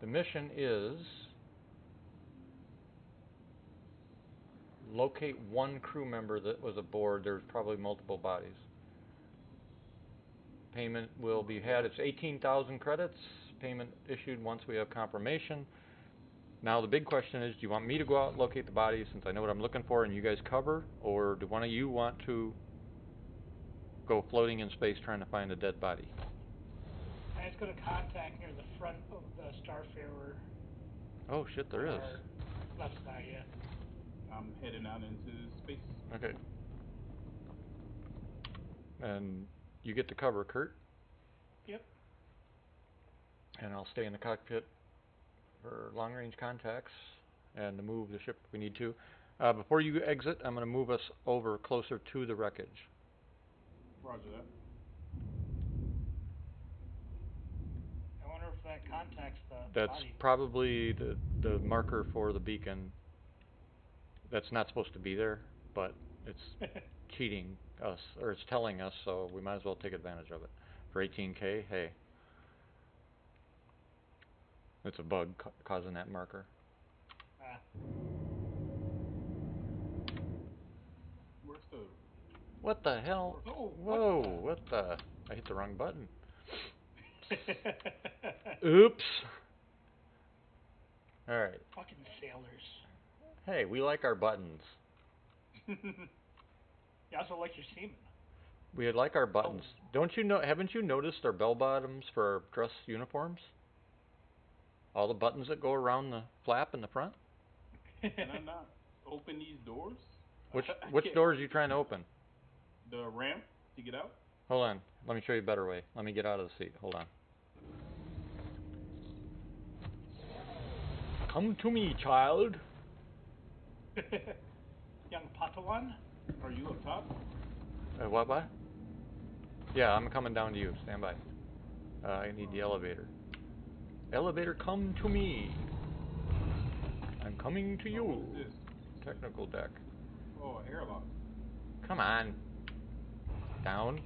The mission is... Locate one crew member that was aboard. There's probably multiple bodies. Payment will be had. It's 18,000 credits. Payment issued once we have confirmation. Now the big question is, do you want me to go out and locate the bodies since I know what I'm looking for and you guys cover? Or do one of you want to go floating in space trying to find a dead body? I just got a contact near the front of the Starfarer. Oh shit, there is. Or left side, yeah. I'm heading out into space. Okay. And you get to cover, Kurt. Yep. And I'll stay in the cockpit for long-range contacts and to move the ship if we need to. Before you exit, I'm going to move us over closer to the wreckage. Roger that. I wonder if that contacts the That's body. probably the marker for the beacon. That's not supposed to be there, but it's cheating us, or it's telling us, so we might as well take advantage of it. For 18K, hey. It's a bug causing that marker. Where's the... What the hell? Oh, whoa, what the? I hit the wrong button. Oops. Alright. Fucking sailors. Hey, we like our buttons. You also like your semen. We like our buttons. Don't you know? Haven't you noticed our bell bottoms for our dress uniforms? All the buttons that go around the flap in the front? Can I not open these doors? Which doors are you trying to open? The ramp to get out? Hold on. Let me show you a better way. Let me get out of the seat. Hold on. Come to me, child. Young Padawan? Are you up top? What? Yeah, I'm coming down to you. Stand by. I need the elevator. Elevator, come to me. I'm coming to you. What's this? Technical deck. Oh, airlock. Come on. Down.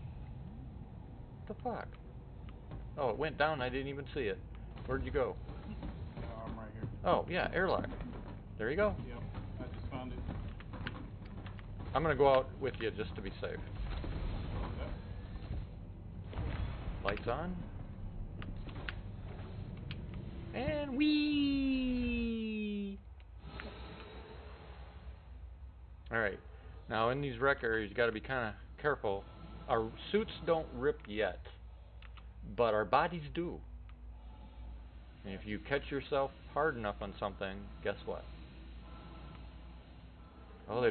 What the fuck? Oh, it went down. I didn't even see it. Where'd you go? I'm right here. Oh, yeah, airlock. There you go. Yep, I just found it. I'm going to go out with you just to be safe. Okay. Lights on. And whee! Alright. Now in these wreck areas, you got to be kind of careful. Our suits don't rip yet, but our bodies do. And if you catch yourself hard enough on something, guess what? Oh,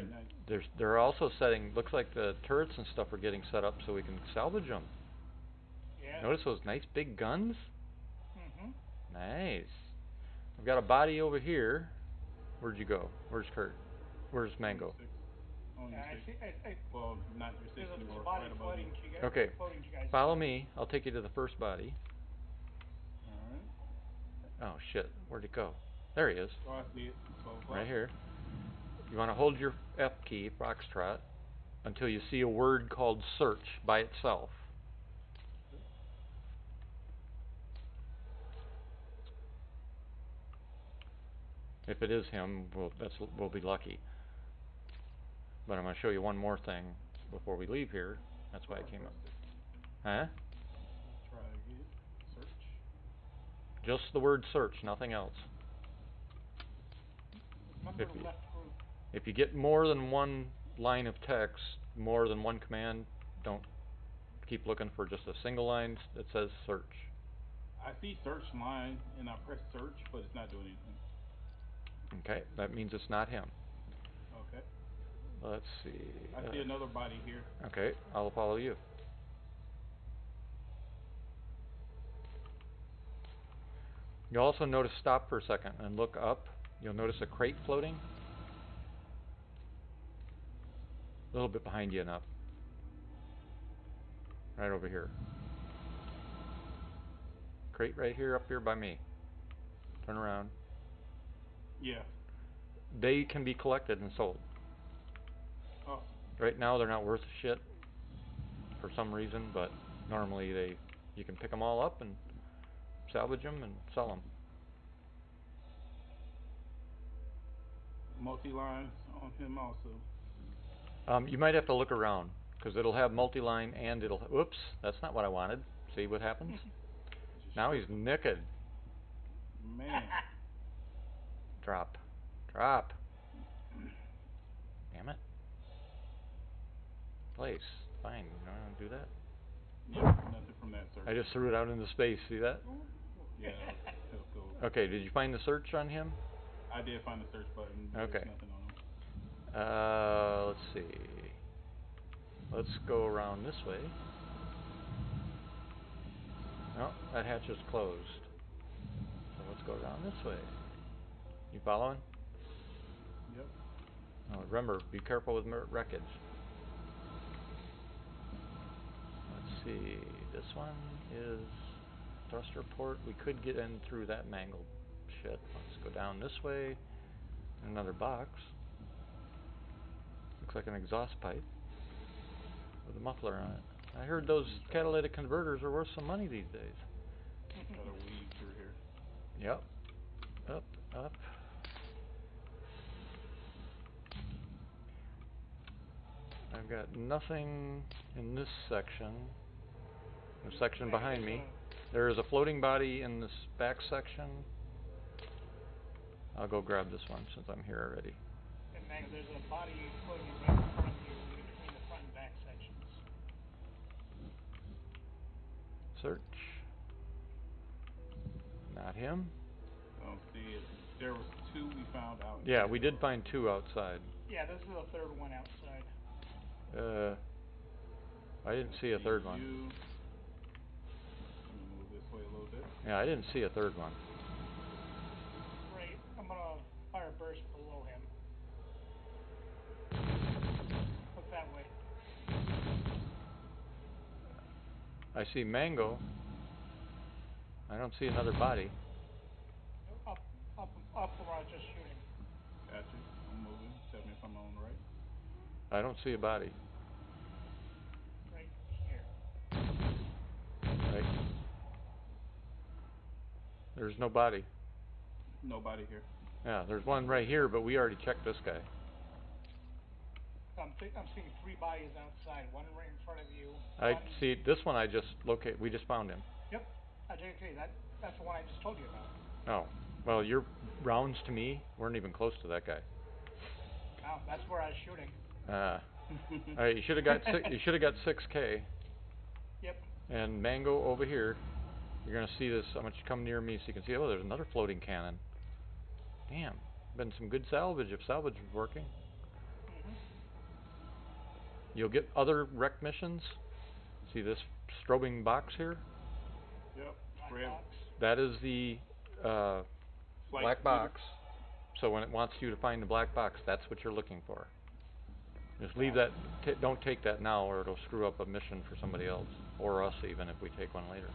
they're also setting. Looks like the turrets and stuff are getting set up so we can salvage them. Yeah. Notice those nice big guns? Mm-hmm. Nice. I've got a body over here. Where'd you go? Where's Kurt? Where's Mango? Only Yeah, six. I Well, not your six there's a anymore. body Right above floating you. to you guys. Okay. Floating to you guys. Follow me. I'll take you to the first body. Alright. Oh shit. Where'd it go? There he is. Oh, I see it. 12 o'clock. Right here. You want to hold your F key, Foxtrot, until you see a word called search by itself. If it is him, we'll be lucky. But I'm going to show you one more thing before we leave here. That's why I came up. Huh? Try again. Search. Just the word search, nothing else. Remember left group. If you get more than one line of text, more than one command, don't keep looking for just a single line that says search. I see search line and I press search, but it's not doing anything. Okay, that means it's not him. Okay. Let's see. I see another body here. Okay, I'll follow you. You'll also notice, stop for a second and look up. You'll notice a crate floating. A little bit behind you and up. Right over here. Crate right here, up here by me. Turn around. Yeah. They can be collected and sold. Awesome. Right now they're not worth shit for some reason, but normally you can pick them all up and salvage them and sell them. Multi-lines on him also. You might have to look around. because it'll have multi-line and it'll. Oops, that's not what I wanted. See what happens? Now he's naked. Man. Drop. Drop. Damn it. Place. Fine. You don't want to do that? Yeah, nothing from that search. I just threw it out into space. See that? Yeah, that's cool. Okay, did you find the search on him? I did find the search button. Okay. There's nothing on him. Let's see. Let's go around this way. No, that hatch is closed. So let's go around this way. You following? Yep. Oh, remember, be careful with wreckage. Let's see. This one is thruster port. We could get in through that mangled shit. Let's go down this way. Another box. Looks like an exhaust pipe with a muffler on it. I heard those catalytic converters are worth some money these days. Gotta weave through here. Yep. Up, up. I've got nothing in this section. The section behind me. There is a floating body in this back section. I'll go grab this one since I'm here already. And then there's a body floating right in front of you between the front and back sections. Search. Not him. I don't see it. There was two we found out. Yeah, we did find two outside. Yeah, this is the third one outside. I didn't see a third one. Let me move this way a little bit. Yeah, I didn't see a third one. Right, I'm gonna fire a burst below him. Look that way. I see Mango. I don't see another body. Up where I was just shooting. Gotcha. I'm moving. Tell me if I'm on right. I don't see a body. Right here. Right. There's no body. Nobody here. Yeah, there's one right here, but we already checked this guy. I'm seeing three bodies outside. One right in front of you. I see this one. I just locate. We just found him. Yep. I did agree. That's the one I just told you about. Oh, well, your rounds to me weren't even close to that guy. Oh, that's where I was shooting. All right, you should have got you should have got 6K. Yep. And Mango over here. You're gonna see this. I'm gonna come near me so you can see. Oh, there's another floating cannon. Damn, been some good salvage if salvage was working. You'll get other wreck missions. See this strobing box here? Yep. Black box. That is the black box. So when it wants you to find the black box, that's what you're looking for. Just leave that. Don't take that now, or it'll screw up a mission for somebody else, or us even if we take one later.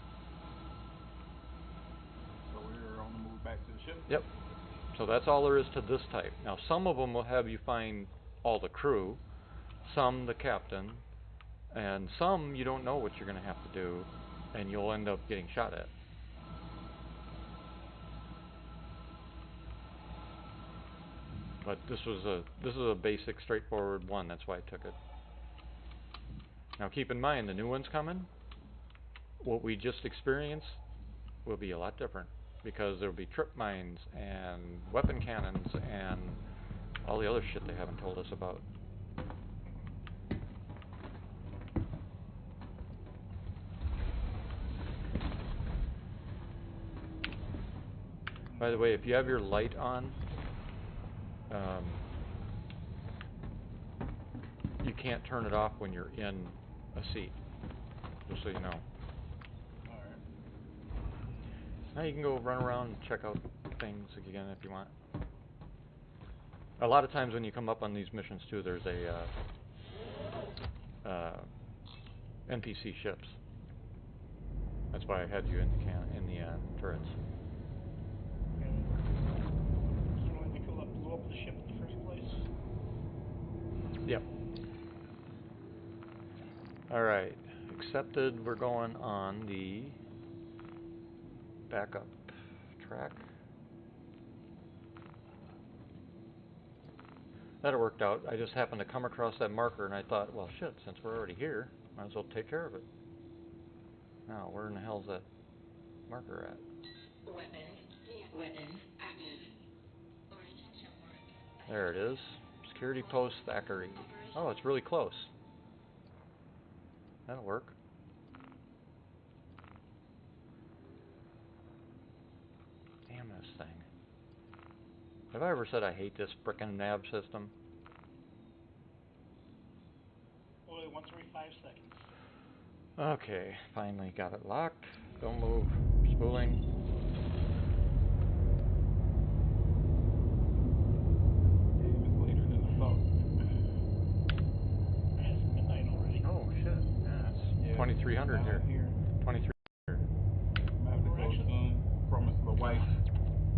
So we're on the move back to the ship? Yep. So that's all there is to this type. Now some of them will have you find all the crew, some the captain, and some you don't know what you're going to have to do, and you'll end up getting shot at. But this is a basic, straightforward one. That's why I took it. Now keep in mind, the new one's coming. What we just experienced will be a lot different, because there will be trip mines and weapon cannons and all the other shit they haven't told us about. By the way, if you have your light on, you can't turn it off when you're in a seat, just so you know. Alright. Now you can go run around and check out things again if you want. A lot of times when you come up on these missions too, there's a NPC ships. That's why I had you in the turrets. So when they blew up the ship in the first place. Yep. Alright. Accepted. We're going on the backup track. That worked out. I just happened to come across that marker and I thought, well, shit, since we're already here, might as well take care of it. Now, where in the hell's that marker at? There it is. Security post Thackeray. Oh, it's really close. That'll work. Damn this thing. Have I ever said I hate this frickin' nav system? Only once every 5 seconds. Okay, finally got it locked. Don't move. Spooling. Damn, it's later than I thought. It's midnight already. Oh shit, yeah, it's 2300 here. 2300. I'm gonna have to go soon. Promise the wife.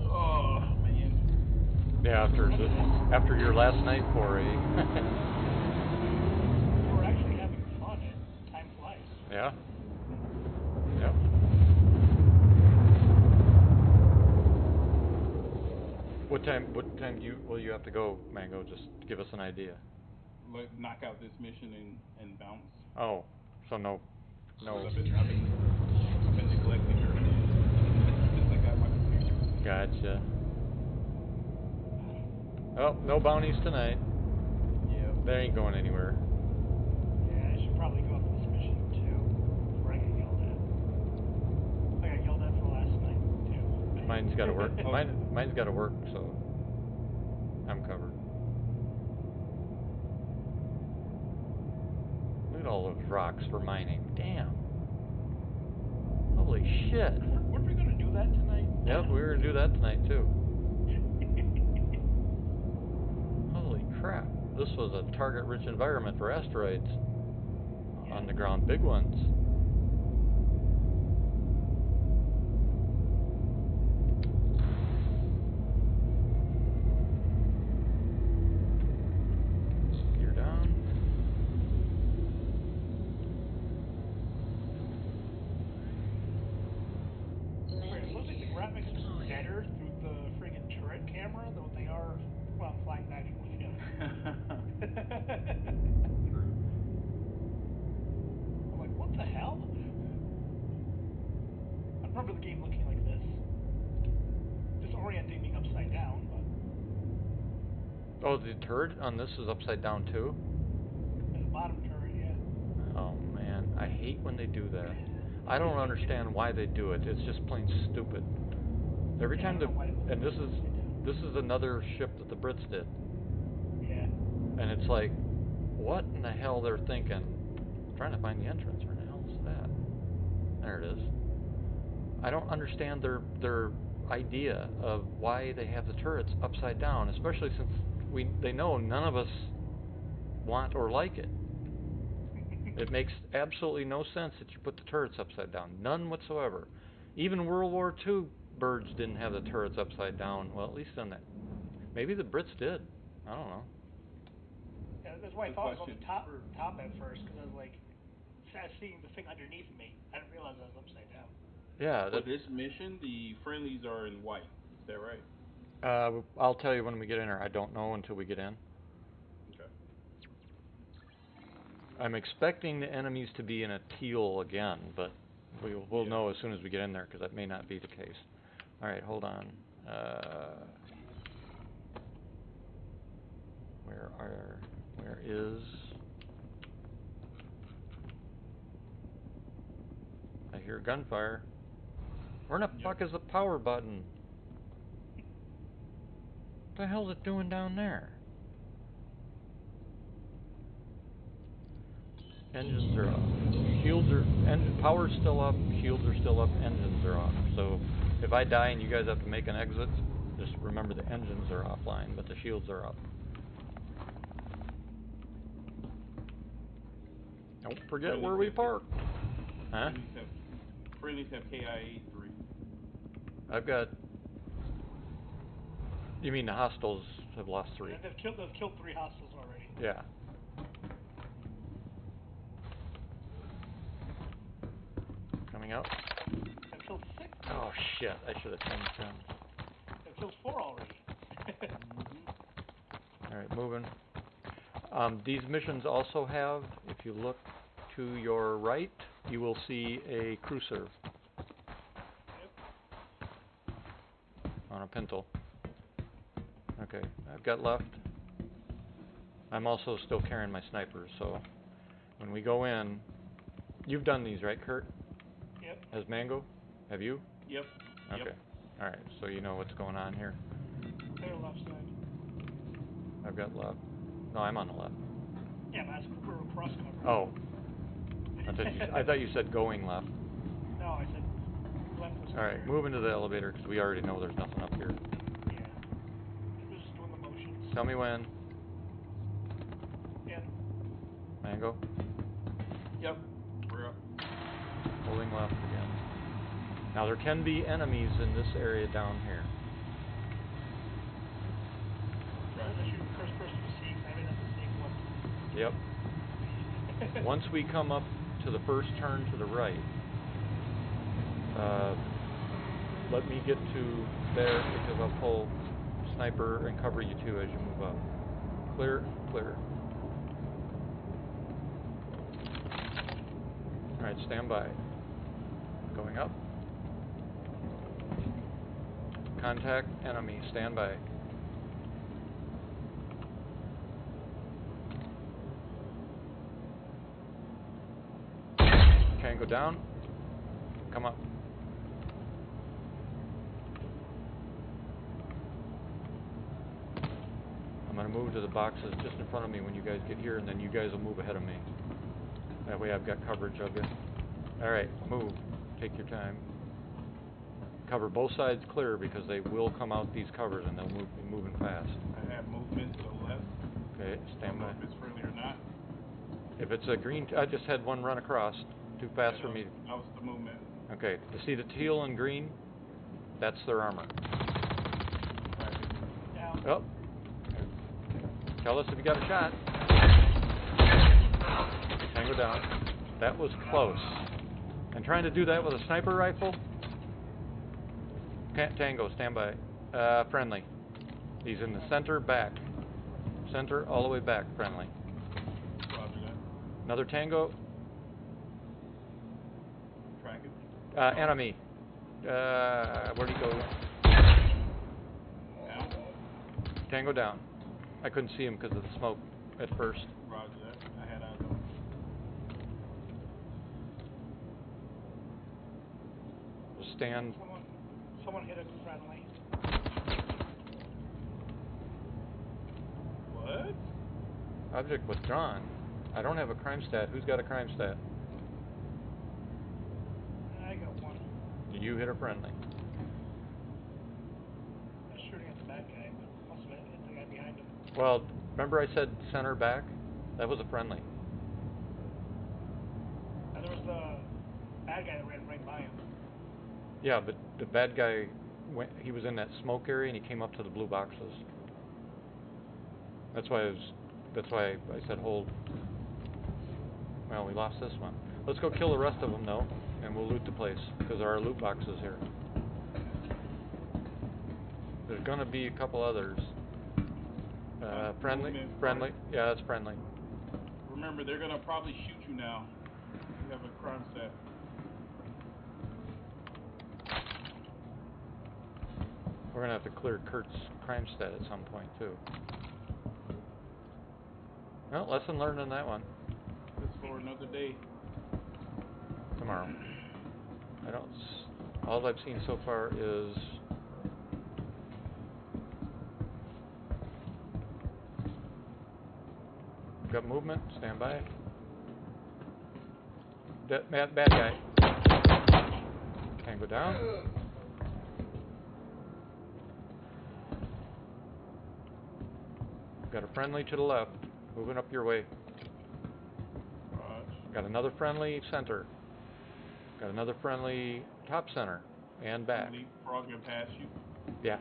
Oh man. Yeah, after your last night foray. We're actually having fun. Time flies. Yeah. Yep. What time will you have to go, Mango? Just give us an idea. Like knock out this mission and bounce. Oh, so no. I've been neglecting her since I got my computer. Gotcha. Oh, no bounties tonight. Yeah. They ain't going anywhere. Yeah, I should probably go after this mission too, before I get yelled at. I got yelled at for last night too. Mine's got to work. Mine's got to work, so I'm covered. Look at all those rocks for mining. Damn. Holy shit. Weren't we gonna do that tonight? Yep, we were gonna do that tonight too. Holy crap. This was a target-rich environment for asteroids. On the ground, big ones. You're down. Wait, it looks like the graphics are better through the friggin' turret camera than what they are while I'm flying the actual ship. True. I'm like, what the hell? I remember the game looking like this. Disorienting being upside down, but... Oh, the turret on this is upside down too? And the bottom turret, yeah. Oh man, I hate when they do that. I don't understand why they do it. It's just plain stupid. Every time and this is another ship that the Brits did. Yeah. And it's like, what in the hell they're thinking? I'm trying to find the entrance. Where the hell is that? There it is. I don't understand their idea of why they have the turrets upside down, especially since they know none of us want or like it. It makes absolutely no sense that you put the turrets upside down. None whatsoever. Even World War II birds didn't have the turrets upside down. Well, at least on that. Maybe the Brits did. I don't know. Yeah, that's why I thought it was on the top at first, because I was like, seeing the thing underneath me. I didn't realize I was upside down. Yeah. For this mission, the friendlies are in white. Is that right? I'll tell you when we get in there. I don't know until we get in. Okay. I'm expecting the enemies to be in a teal again, but we'll know as soon as we get in there, because that may not be the case. All right, hold on. Where is? I hear gunfire. Where the fuck is the power button? What the hell is it doing down there? Engines are off. Power's still up, shields are still up, engines are off. So if I die and you guys have to make an exit, just remember the engines are offline, but the shields are up. Don't forget where we parked. Huh? Friendlies have KIA-3. I've got... You mean the hostiles have lost 3? Yeah, they've killed 3 hostiles already. Yeah. Coming out. They've killed 6. Oh shit, I should have changed them. They've killed 4 already. Alright, moving. These missions also have, if you look to your right, you will see a cruiser on a pintle. Okay, I've got left. I'm also still carrying my snipers, so when we go in, you've done these, right, Kurt? Yep. As Mango? Have you? Yep. Okay. Yep. Alright, so you know what's going on here. Clear left side. I've got left. No, I'm on the left. Yeah, but that's we're cross cover. Oh. I thought you said going left. No, I said left was Alright, clear. move into the elevator because we already know there's nothing up here. Yeah. We're just doing the motions. Tell me when. Yeah. Mango? Yep. We're up. Holding left again. Now there can be enemies in this area down here. I'm gonna shoot first person to see. I mean, that's the same one. Yep. Once we come up to the first turn to the right, let me get to there because I'll pull sniper and cover you too as you move up. Clear, clear. Alright, stand by. Going up. Contact enemy, stand by. Tango down. Come up. I'm going to move to the boxes just in front of me when you guys get here, and then you guys will move ahead of me. That way I've got coverage of you. Alright, move. Take your time. Cover both sides clear because they will come out these covers and they'll be moving fast. I have movement to the left. Okay, I stand don't know by. if it's friendly or not. If it's a green, I just had one run across. Too fast for me. That was the movement. Okay, you see the teal and green? That's their armor. Down. Oh. Tell us if you got a shot. Tango down. That was close. And trying to do that with a sniper rifle? Can't Tango, stand by. Friendly. He's in the center, back. Center, all the way back, friendly. Roger that. Another Tango. Track it. Enemy. Where'd he go? Down. Tango down. I couldn't see him because of the smoke at first. Roger that. I had eyes on him. We'll stand. Someone hit a friendly. What? Object withdrawn. I don't have a crime stat. Who's got a crime stat? I got one. You hit a friendly. I was shooting at the bad guy, but must have hit the guy behind him. Well, remember I said center back? That was a friendly. And there was the bad guy that ran right by him. Yeah, but the bad guy went. He was in that smoke area and he came up to the blue boxes. That's why I said hold. Well, we lost this one. Let's go kill the rest of them though, and we'll loot the place because there are loot boxes here. There's gonna be a couple others. Friendly, friendly. Yeah, that's friendly. Remember, they're gonna probably shoot you now. You have a crime stat. We're gonna have to clear Kurt's crime stat at some point too. Well, lesson learned on that one. It's for another day. Tomorrow. All I've seen so far is got movement. Stand by. Bad guy. Tango down. Got a friendly to the left. Moving up your way. Got another friendly center. Got another friendly top center and back. Frogging past you. Yeah.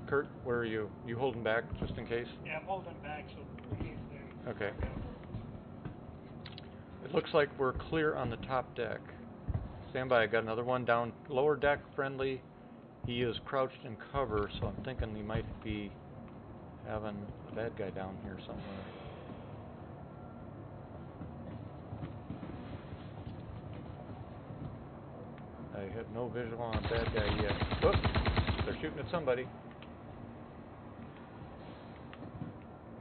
Kurt, where are you? You holding back just in case? Yeah, I'm holding back so in case they... Okay. It looks like we're clear on the top deck. Stand by. I got another one down lower deck, friendly. He is crouched in cover, so I'm thinking he might be having a bad guy down here somewhere. I have no visual on a bad guy yet. Whoops! They're shooting at somebody.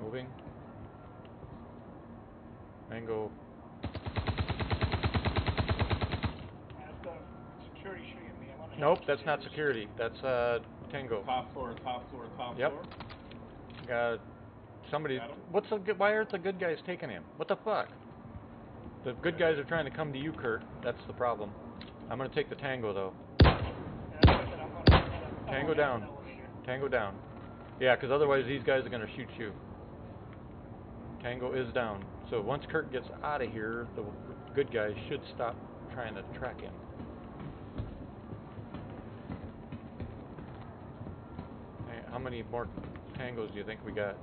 Moving. Mango. That's the security shooting at me. I wanna hit Nope, the that's not stairs. security. That's Tango. Top floor, top floor, top Yep. floor. Somebody. Got him. What's the good? Why aren't the good guys taking him? What the fuck? The good guys are trying to come to you, Kurt. That's the problem. I'm gonna take the Tango though. Yeah, that's what I'm gonna Tango down. Tango down. Yeah, because otherwise these guys are gonna shoot you. Tango is down. So once Kurt gets out of here, the good guys should stop trying to track him. Hey, how many more Tangos do you think we got?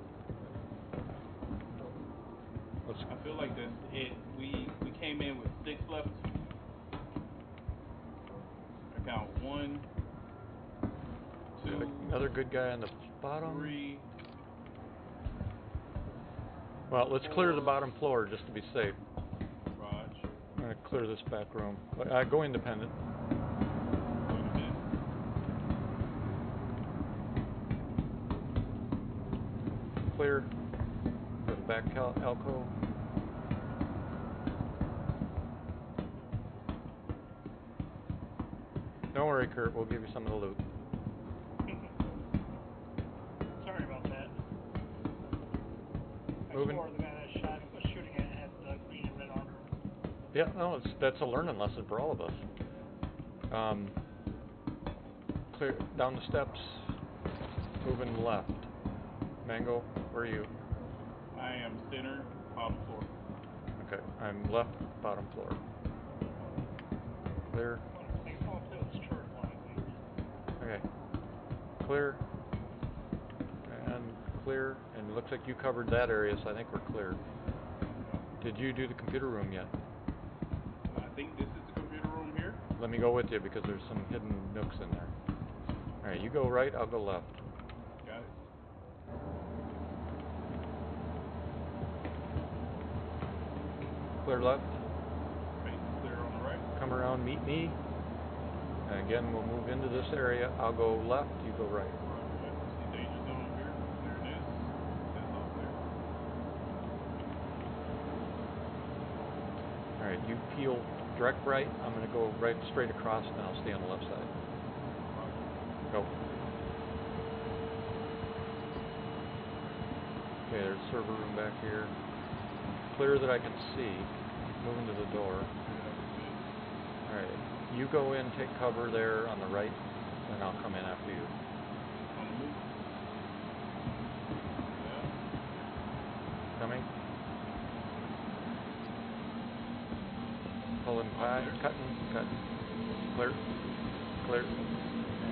Let's I feel like that's it. We came in with 6 left. I count 1, 2, another good guy on the bottom. 3. Well, let's clear the bottom floor just to be safe. Raj. I'm gonna clear this back room. Go independent. Wait a minute. Clear. For the back alcove. Don't worry, Kurt. We'll give you some of the loot. Sorry about that. I Moving. swore the guy that shot was shooting at had the green and red armor. Yeah, no, that's a learning lesson for all of us. Clear down the steps. Moving left. Mango, where are you? I am center, bottom floor. Okay, I'm left, bottom floor. Clear. I want to play with this turret while I wait. Okay. Clear. And clear. And it looks like you covered that area, so I think we're clear. Did you do the computer room yet? I think this is the computer room here. Let me go with you because there's some hidden nooks in there. Alright, you go right, I'll go left. Got it. Clear left. Face clear on the right. Come around, meet me. And again, we'll move into this area. I'll go left, you go right. See danger zone over here. There it is. That's all clear. Alright, you peel direct right. I'm going to go right straight across and I'll stay on the left side. Go. Okay, there's a server room back here. Clear that I can see. Moving to the door. Alright, you go in, take cover there on the right, and I'll come in after you. On the move. Yeah. Coming. Pulling back, cutting. Clear. Clear.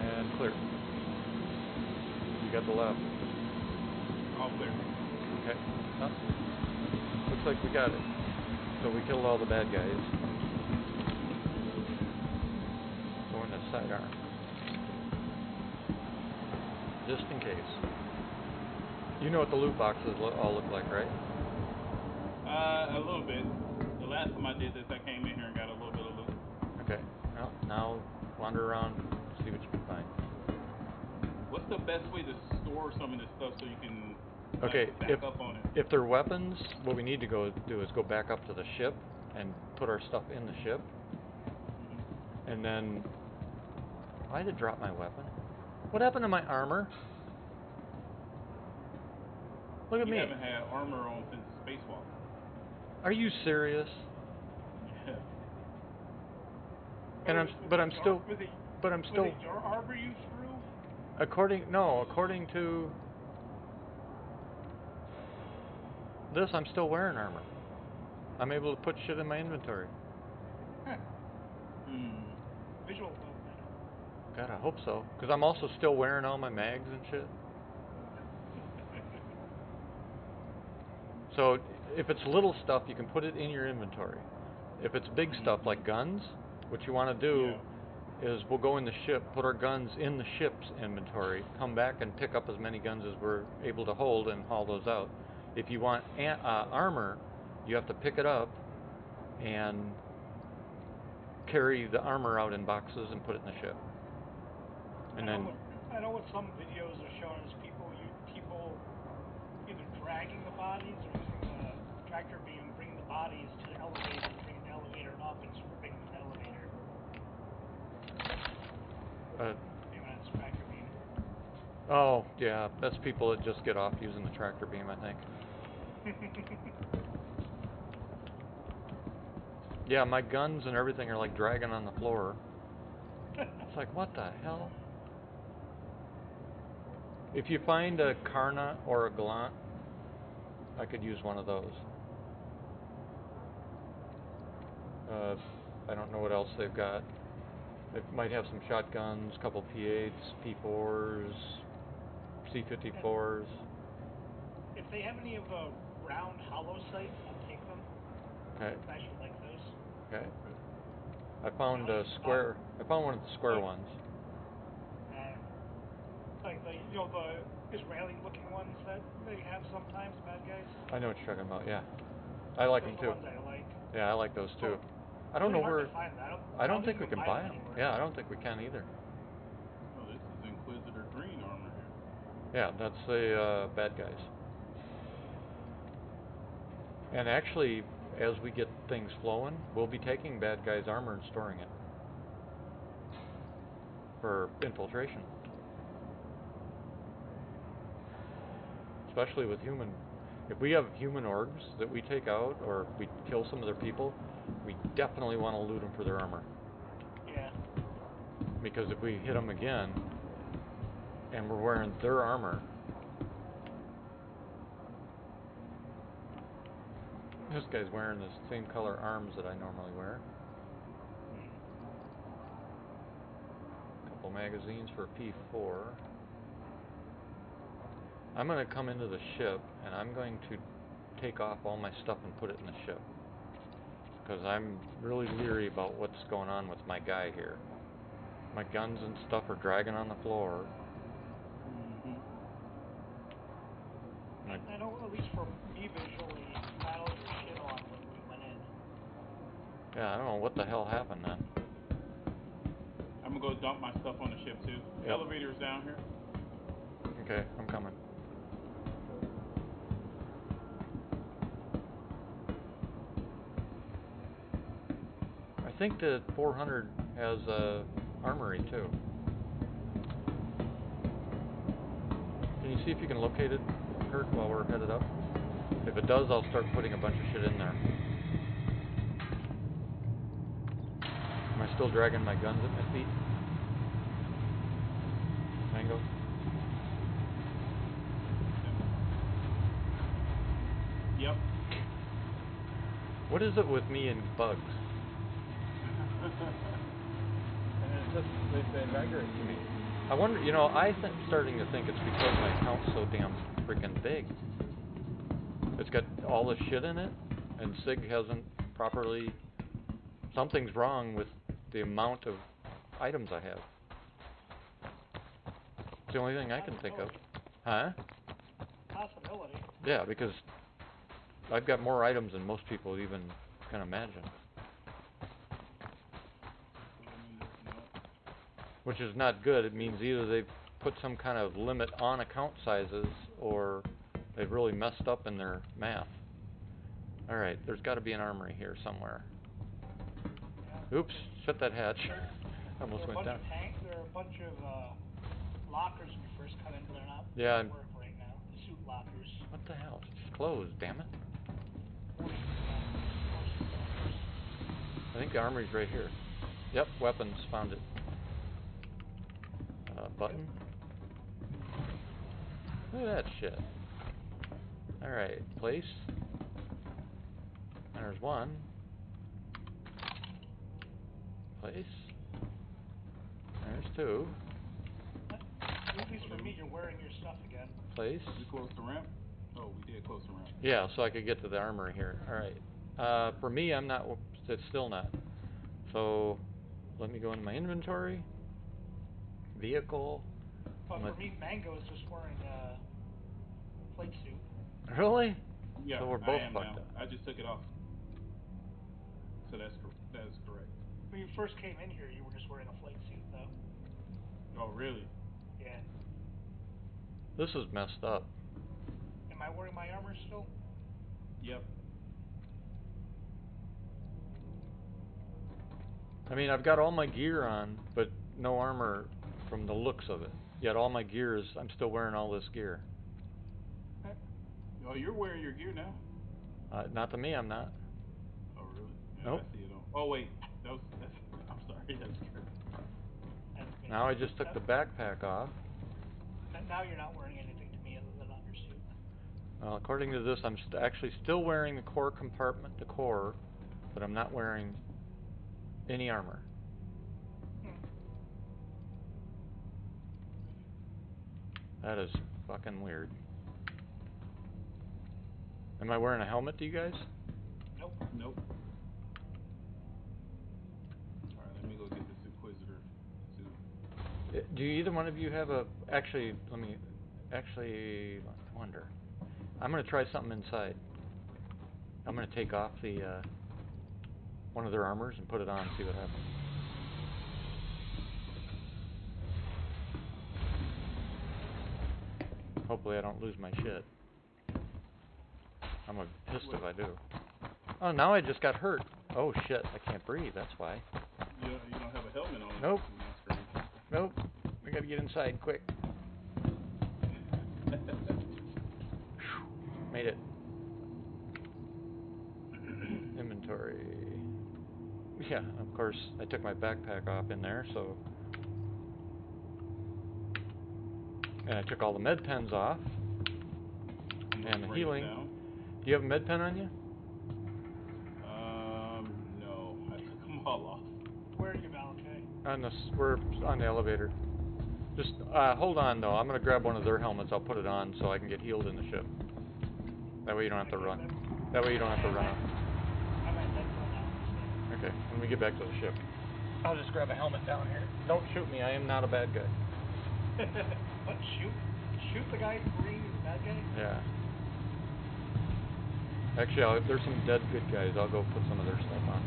And clear. You got the left. All clear. Okay. Up. Looks like we got it. So we killed all the bad guys. Going to sidearm. Just in case. You know what the loot boxes all look like, right? A little bit. The last time I did this, I came in here and got a little bit of loot. Okay. Well, now wander around, see what you can find. What's the best way to store some of this stuff so you can Okay, back up on it? if they're weapons, what we need to go do is go back up to the ship and put our stuff in the ship. And then, why did it drop my weapon? What happened to my armor? Look at You me. haven't had armor on since Spacewalk. Are you serious? Yeah. And I'm still. Was it your armor you threw? According to this, I'm still wearing armor. I'm able to put shit in my inventory. Huh. Hmm. Visual well then. God, I hope so. Because I'm also still wearing all my mags and shit. So, if it's little stuff, you can put it in your inventory. If it's big stuff like guns, what you want to do is we'll go in the ship, put our guns in the ship's inventory, come back and pick up as many guns as we're able to hold and haul those out. If you want armor, you have to pick it up and carry the armor out in boxes and put it in the ship. And then I know what some videos are showing is people either dragging the bodies or using the tractor beam, bringing the bodies to the elevator, bringing the elevator up, and stripping the elevator. Maybe that's tractor beam. Oh, yeah, that's people that just get off using the tractor beam, I think. Yeah, my guns and everything are like dragging on the floor. It's like, what the hell? If you find a Karna or a Gallant, I could use one of those. I don't know what else they've got. They might have some shotguns, a couple P8s, P4s, C54s. If they have any of the round hollow sights, I'll take them. Okay. I actually like those. Okay. I found a square. I found one of the square ones. Like the Israeli-looking ones that they have sometimes, bad guys. I know what you're talking about. Yeah, I like them too. Those are the ones I like. Yeah, I like those too. I don't know where. I don't think we can buy them. Yeah, I don't think we can either. Oh, this is Inquisitor Green armor here. Yeah, that's the bad guys. And actually, as we get things flowing, we'll be taking bad guys' armor and storing it for infiltration. Especially with human. If we have human orgs that we take out or we kill some of their people, we definitely want to loot them for their armor. Yeah. Because if we hit them again and we're wearing their armor, this guy's wearing the same color arms that I normally wear. Couple magazines for P4. I'm going to come into the ship and I'm going to take off all my stuff and put it in the ship. Because I'm really leery about what's going on with my guy here. My guns and stuff are dragging on the floor. I know, at least for me visually, you had all your shit on when we went in. Yeah, I don't know what the hell happened then. I'm gonna go dump my stuff on the ship too. Yep. Elevator's down here. Okay, I'm coming. I think the 400 has a armory too. Can you see if you can locate it, Kurt, while we're headed up? If it does, I'll start putting a bunch of shit in there. Am I still dragging my guns at my feet? Mango? Yep. What is it with me and bugs? And it's just, they say, migrate to me. I wonder, you know, I'm starting to think it's because my account's so damn freaking big. It's got all this shit in it, and SIG hasn't properly... Something's wrong with the amount of items I have. It's the only thing I can think of. Huh? Possibility. Yeah, because I've got more items than most people even can imagine. Which is not good. It means either they've put some kind of limit on account sizes or they've really messed up in their math. Alright, there's got to be an armory here somewhere. Oops, shut that hatch. Almost went down. There are a bunch of lockers when you first come in, but they're not Yeah. work right now. The suit lockers. What the hell? It's closed, damn it. I think the armory's right here. Yep, weapons, found it. Button. Look at that shit. Alright, place. There's one. Place. There's two. At least for me, you're wearing your stuff again. Place. We close the ramp? Oh, we did close the ramp. Yeah, so I could get to the armory here. Alright. For me, I'm not. It's still not. So, let me go into my inventory. Vehicle. But for me, Mango is just wearing a flight suit. Really? Yeah, So we're I both am fucked now. up. I just took it off. So that is correct. When you first came in here, you were just wearing a flight suit, though. Oh, really? Yeah. This is messed up. Am I wearing my armor still? Yep. I mean, I've got all my gear on, but no armor from the looks of it. Yet all my gear is, I'm still wearing all this gear. Oh, you're wearing your gear now? Not to me, I'm not. Oh, really? Yeah, Nope. I see it on. Oh, wait. That's I'm sorry. That's correct. That's me. Now I just took the backpack off. Now you're not wearing anything to me other than on your suit. Well, according to this, I'm actually still wearing the core compartment, the core, but I'm not wearing any armor. That is fucking weird. Am I wearing a helmet to you guys? Nope. Nope. All right, let me go get this Inquisitor suit. Do either one of you have a... Actually, let me wonder. I'm going to try something inside. I'm going to take off the one of their armors and put it on and see what happens. Hopefully I don't lose my shit. I'm pissed if I do. Oh, now I just got hurt. Oh shit, I can't breathe, that's why. You don't have a helmet on. Nope. That's strange. Nope. We gotta get inside quick. Made it. Inventory. Yeah, of course, I took my backpack off in there, so... And I took all the med pens off. And the healing. Do you have a med pen on you? No. I took them all off. Where are you, Battletech? We're on the elevator. Just hold on though. I'm gonna grab one of their helmets. I'll put it on so I can get healed in the ship. That way you don't have to run. That way you don't have to run. I'm at that one now. Okay. When we get back to the ship, I'll just grab a helmet down here. Don't shoot me. I am not a bad guy. What? Shoot the guy green is a bad guy? Yeah. Actually, if there's some dead good guys, I'll go put some of their stuff on.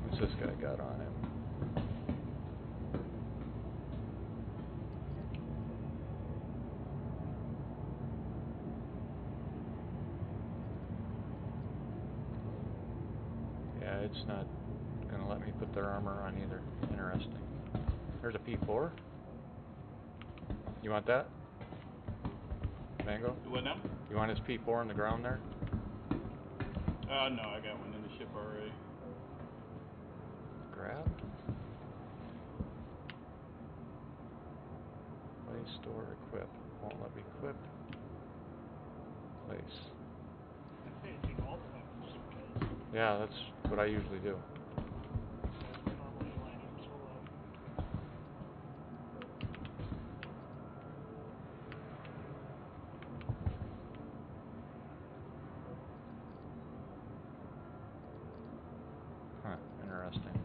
What's this guy got on him? Yeah, it's not gonna let me put their armor on either. Interesting. There's a P4. You want that? Mango? What now? You want his P4 on the ground there? No, I got one in the ship already. Grab. Place, store, equip. Won't let me equip. Place. I'd say take all the weapons just because Yeah, that's what I usually do. normally you land him solo. Huh, interesting.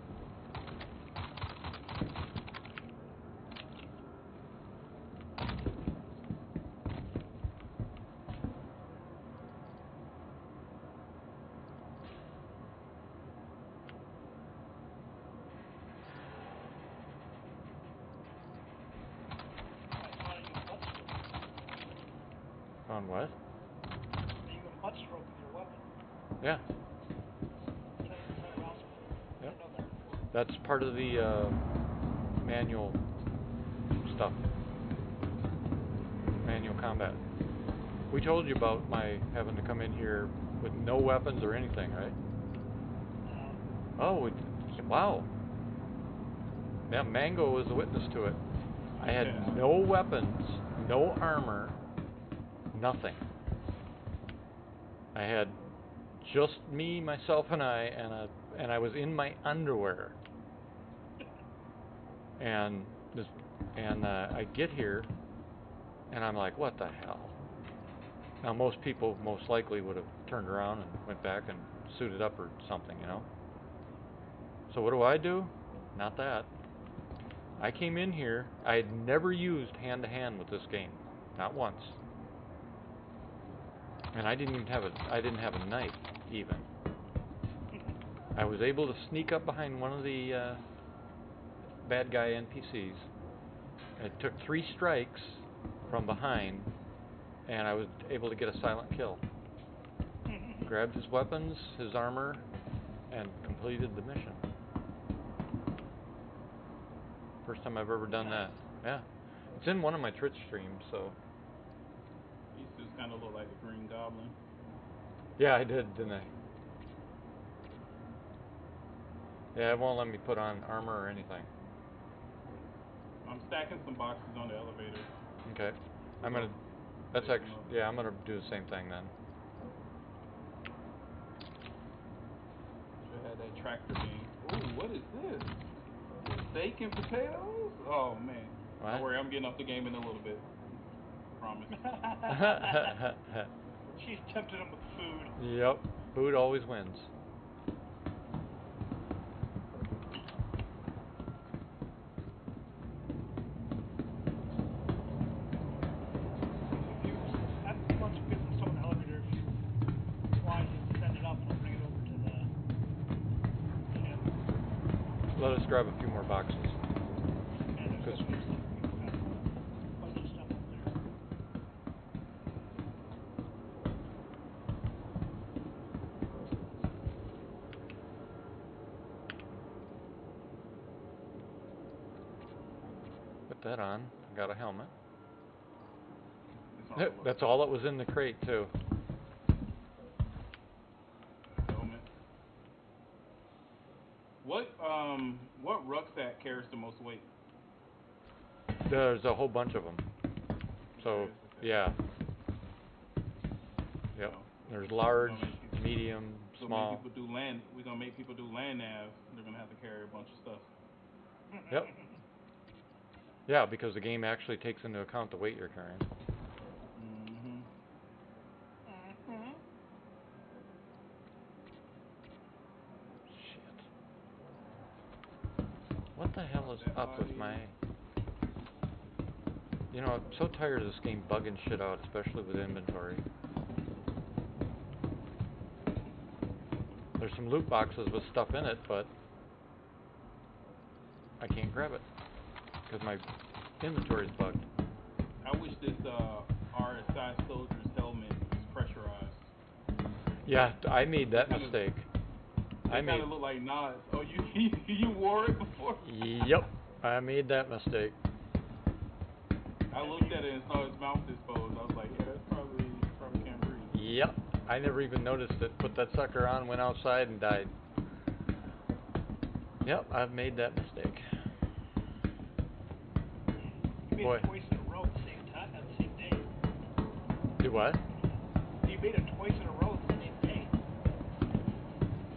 Found what? You can butt stroke with your weapon. Yeah. That's kind of awesome. I Yep. didn't know that before. That's part of the manual stuff. Manual combat. We told you about my having to come in here with no weapons or anything, right? Oh, wow. Yeah, Mango was a witness to it. I had no weapons, no armor, nothing. I had just me, myself, and I was in my underwear. And I get here, and I'm like, what the hell? Now, most people most likely would have turned around and went back and suited up or something, you know. So what do? Not that. I came in here. I had never used hand-to-hand with this game, not once. And I didn't have a knife even. I was able to sneak up behind one of the bad guy NPCs. It took 3 strikes from behind, and I was able to get a silent kill. Grabbed his weapons, his armor, and completed the mission. First time I've ever done that. Yeah. It's in one of my Twitch streams, so. He just kind of look like a Green Goblin. Yeah, I did, didn't I? Yeah, it won't let me put on armor or anything. I'm stacking some boxes on the elevator. Okay. I'm gonna. That's actually. Yeah, I'm gonna do the same thing then. Should have that tractor beam. Ooh, what is this? Steak and potatoes? Oh man. What? Don't worry, I'm getting off the game in a little bit. Promise. She's tempted him with food. Yep. Food always wins. Once you get some stuff in the elevator, if you want to send it up, we'll bring it over to the channel. Let us grab a few more boxes. And there's a bunch of stuff up there. Put that on. Got a helmet. It's all That's all that was in the crate too. helmet. What rucksack carries the most weight? There's a whole bunch of them. So yeah. Yep. There's large, medium, small. We're gonna make people do land nav. They're gonna have to carry a bunch of stuff. Yep. Yeah, because the game actually takes into account the weight you're carrying. Mm-hmm. Shit. What the hell is up with my... You know, I'm so tired of this game bugging shit out, especially with inventory. There's some loot boxes with stuff in it, but I can't grab it because my inventory's bugged. I wish this RSI soldier's helmet was pressurized. Yeah, I made that mistake. It kind of looked like Nas. Oh, you wore it before? Yep, I made that mistake. I looked at it and saw his mouth exposed. I was like, yeah, that's probably can't breathe. Yep, I never even noticed it. Put that sucker on, went outside, and died. Yep, I've made that mistake. You made Boy. it twice in a row at the same time, at the same day. Do what? You made it twice in a row at the same day.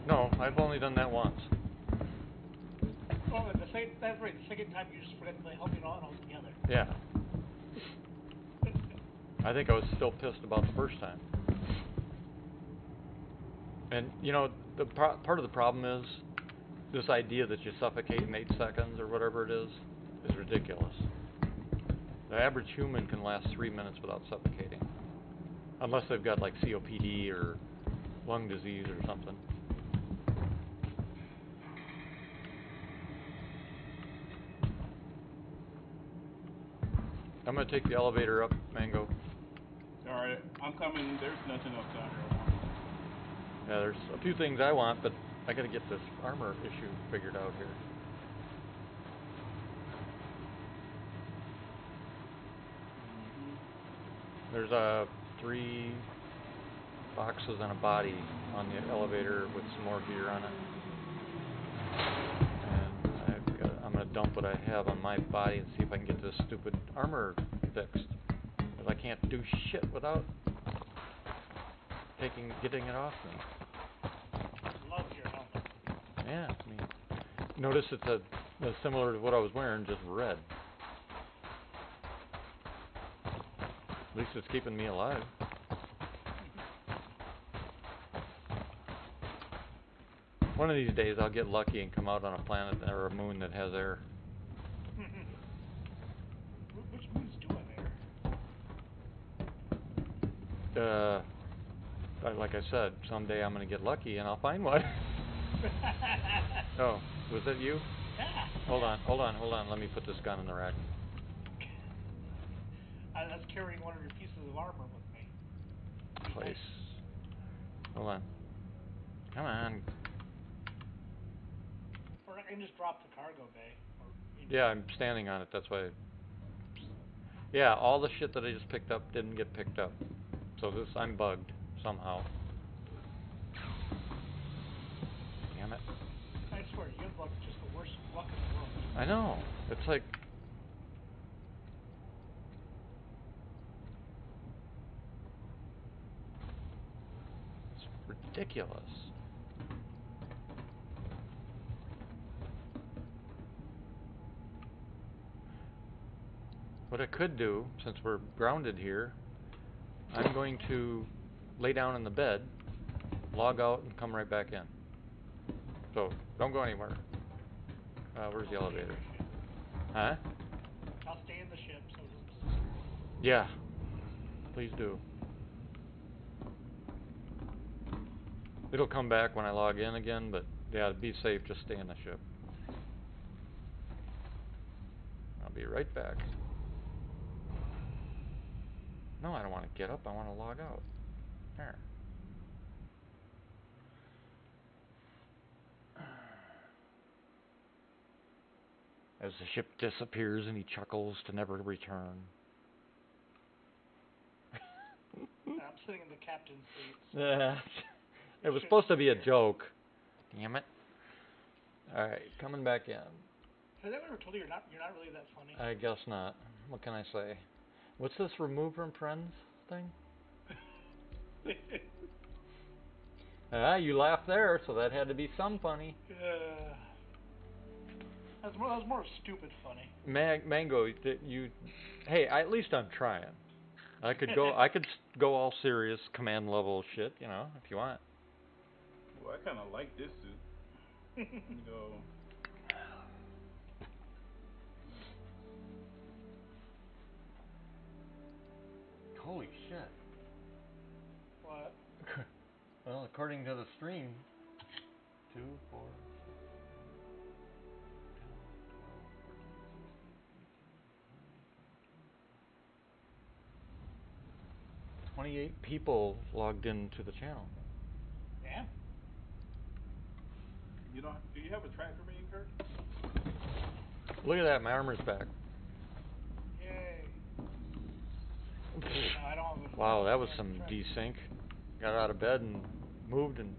No, I've only done that once. Oh, that's right. The second time you just forgot to help it on altogether. Yeah. I think I was still pissed about the first time. And, you know, the part of the problem is this idea that you suffocate in 8 seconds or whatever it is ridiculous. The average human can last 3 minutes without suffocating. Unless they've got, like, COPD or lung disease or something. I'm going to take the elevator up, Mango. Alright, I'm coming. There's nothing else down here. Yeah, there's a few things I want, but I got to get this armor issue figured out here. There's 3 boxes and a body on the elevator with some more gear on it. And I'm going to dump what I have on my body and see if I can get this stupid armor fixed. Because I can't do shit without getting it off me. Love your helmet. Yeah, I mean, notice it's similar to what I was wearing, just red. At least it's keeping me alive. One of these days I'll get lucky and come out on a planet or a moon that has air. Which moons do have air? Like I said, someday I'm gonna get lucky and I'll find one. Oh, was that you? Yeah. Hold on. Let me put this gun in the rack. I was carrying one of your pieces of armor with me. Place. Hold on. Come on. Or I can just drop the cargo bay. Yeah, I'm standing on it, that's why. Yeah, all the shit that I just picked up didn't get picked up. So I'm bugged somehow. Damn it. I swear, you have like just the worst luck in the world. I know. It's like... It's ridiculous. What I could do, since we're grounded here, I'm going to lay down in the bed, log out, and come right back in. So, don't go anywhere. Where's the elevator? Huh? I'll stay in the ship, so it doesn't... Yeah. Please do. It'll come back when I log in again, but yeah, to be safe, just stay in the ship. I'll be right back. No, I don't want to get up. I want to log out. There. As the ship disappears and he chuckles to never return. I'm sitting in the captain's seat. It was supposed to be a joke. Damn it. Alright, coming back in. Has anyone ever told you you're not really that funny? I guess not. What can I say? What's this remove from friends thing? You laughed there, so that had to be some funny. That was more stupid funny. Mango, hey, at least I'm trying. I could go all serious command level shit, you know, if you want. Well, I kind of like this suit. You go. Holy shit. What? Well, according to the stream, 2, 4, 28 people logged into the channel. Yeah. Do you have a tractor being, Kurt? Look at that, my armor's back. Yay. No, I don't have a... Wow, that was some desync. Got out of bed and moved and...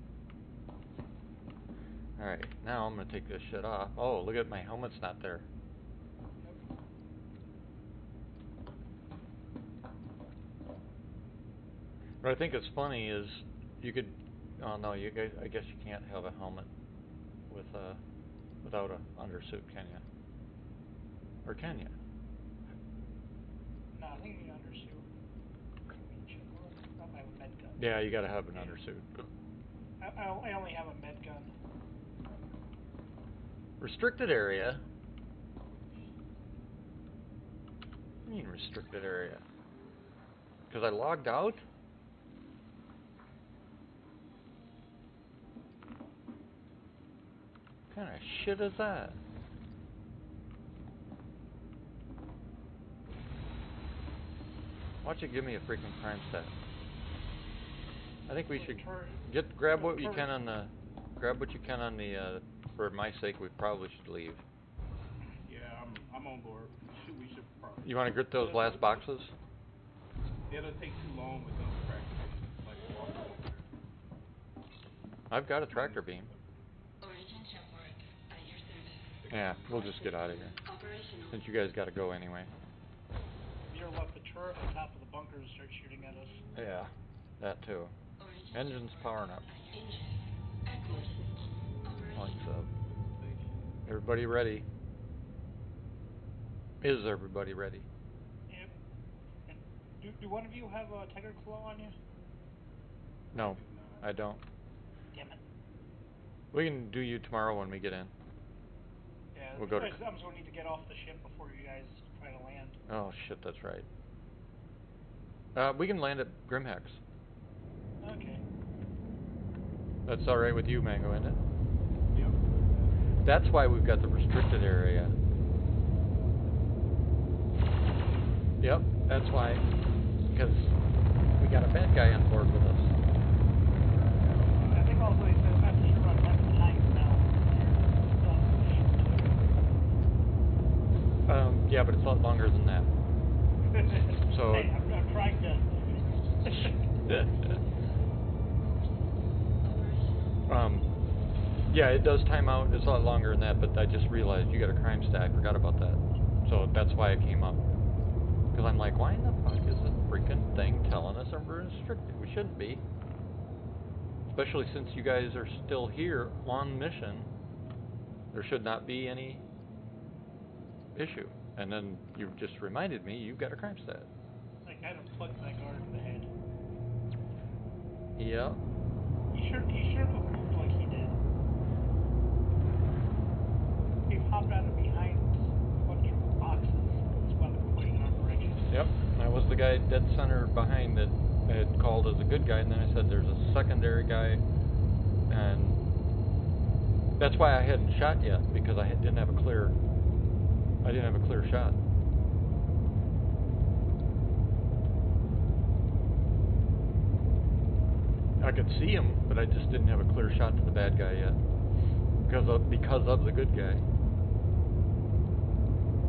Alright, now I'm gonna take this shit off. Oh, look at my helmet's not there. Yep. What I think is funny is you could... Oh no, you guys, I guess you can't have a helmet with without a undersuit, can you? Or can you? No, I think you need undersuit. I have a med gun. Yeah, you gotta have an undersuit. I only have a med gun. Restricted area? What do you mean restricted area? Because I logged out? What kind of shit is that? Why don't you give me a freaking crime stat? I think we should grab what you can on the for my sake. We probably should leave. Yeah, I'm on board. We should probably. You want to get those last boxes? It'll take too long with those tractor like walking. I've got a tractor beam. Yeah, we'll just get out of here. Since you guys got to go anyway. You're let the turret on top of the bunkers start shooting at us. Yeah, that too. Engine's powering up. Lights up. Everybody ready? Is everybody ready? Yep. And do one of you have a tiger claw on you? No, I don't. Damn it. We can do you tomorrow when we get in. Yeah, We'll go to... I'm just going to need to get off the ship before you guys try to land. Oh, shit, that's right. We can land at Grimhex. Okay. That's alright with you, Mango, isn't it? Yep. That's why we've got the restricted area. Yep, that's why. Because we got a bad guy on board with us. I think also he said message run left behind now. Yeah, but it's a lot longer than that. So... Hey, I'm trying to... yeah, it does time out. It's a lot longer than that, but I just realized you got a crime stat. I forgot about that. So that's why it came up. Because I'm like, why in the fuck is this freaking thing telling us that we're restricted? We shouldn't be. Especially since you guys are still here on mission. There should not be any issue. And then you just reminded me you've got a crime stat. I kind of plugged that guard in the head. Yeah. He should have moved like he did. He hopped out of behind a bunch of boxes. That's why they're pointing in our direction. Yep. I was the guy dead center behind that had called as a good guy, and then I said there's a secondary guy, and that's why I hadn't shot yet, because I didn't have a clear shot. I could see him, but I just didn't have a clear shot to the bad guy yet, because of the good guy.